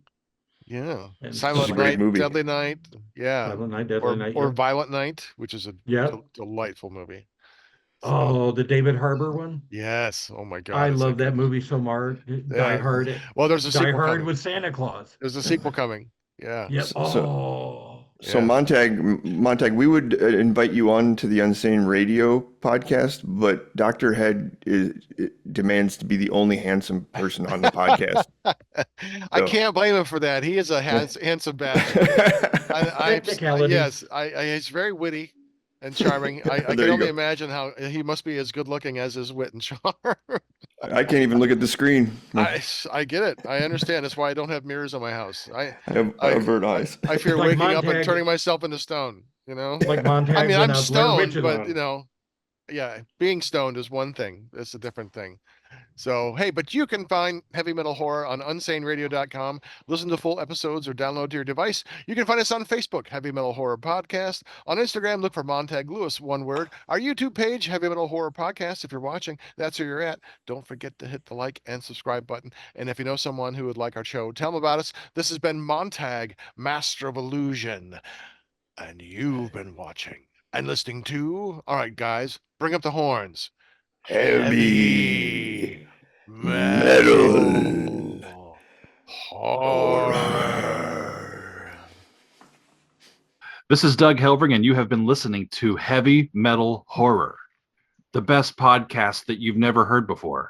Yeah. And Silent stuff great Night, movie. Deadly Night. Yeah. Silent Night, Deadly Night. Or Yeah. Violent Night, which is a Yeah. delightful movie. Oh, the David Harbour one. Yes. Oh my God. I it's love like that movie so much. Die Yeah. Hard. Well, there's a Die sequel Hard coming. with Santa Claus. There's a sequel coming. Yeah. Yep. So Yeah. Montag, we would invite you on to the Unsane Radio podcast, but Dr. Head demands to be the only handsome person on the podcast. I So- can't blame him for that. He is a handsome bastard. Technicalities. Yes, he's very witty and charming. I can There you only go. imagine how he must be as good looking as his wit and charm. I can't even look at the screen. I get it. I understand. That's why I don't have mirrors in my house. I I have burnt eyes. I fear Like waking up and Montag. turning myself into stone. You know. Like Montag. I mean, went I'm out Blair stoned, Witches but on. you know, yeah, being stoned is one thing. That's a different thing. So, hey, but you can find Heavy Metal Horror on unsaneradio.com. Listen to full episodes or download to your device. You can find us on Facebook, Heavy Metal Horror Podcast. On Instagram, look for Montag Lewis, one word. Our YouTube page, Heavy Metal Horror Podcast. If you're watching, that's where you're at. Don't forget to hit the like and subscribe button. And if you know someone who would like our show, tell them about us. This has been Montag, Master of Illusion. And you've been watching and listening to, all right, guys, bring up the horns. Heavy Metal Horror. This is Doug Helvering, and you have been listening to Heavy Metal Horror, the best podcast that you've never heard before.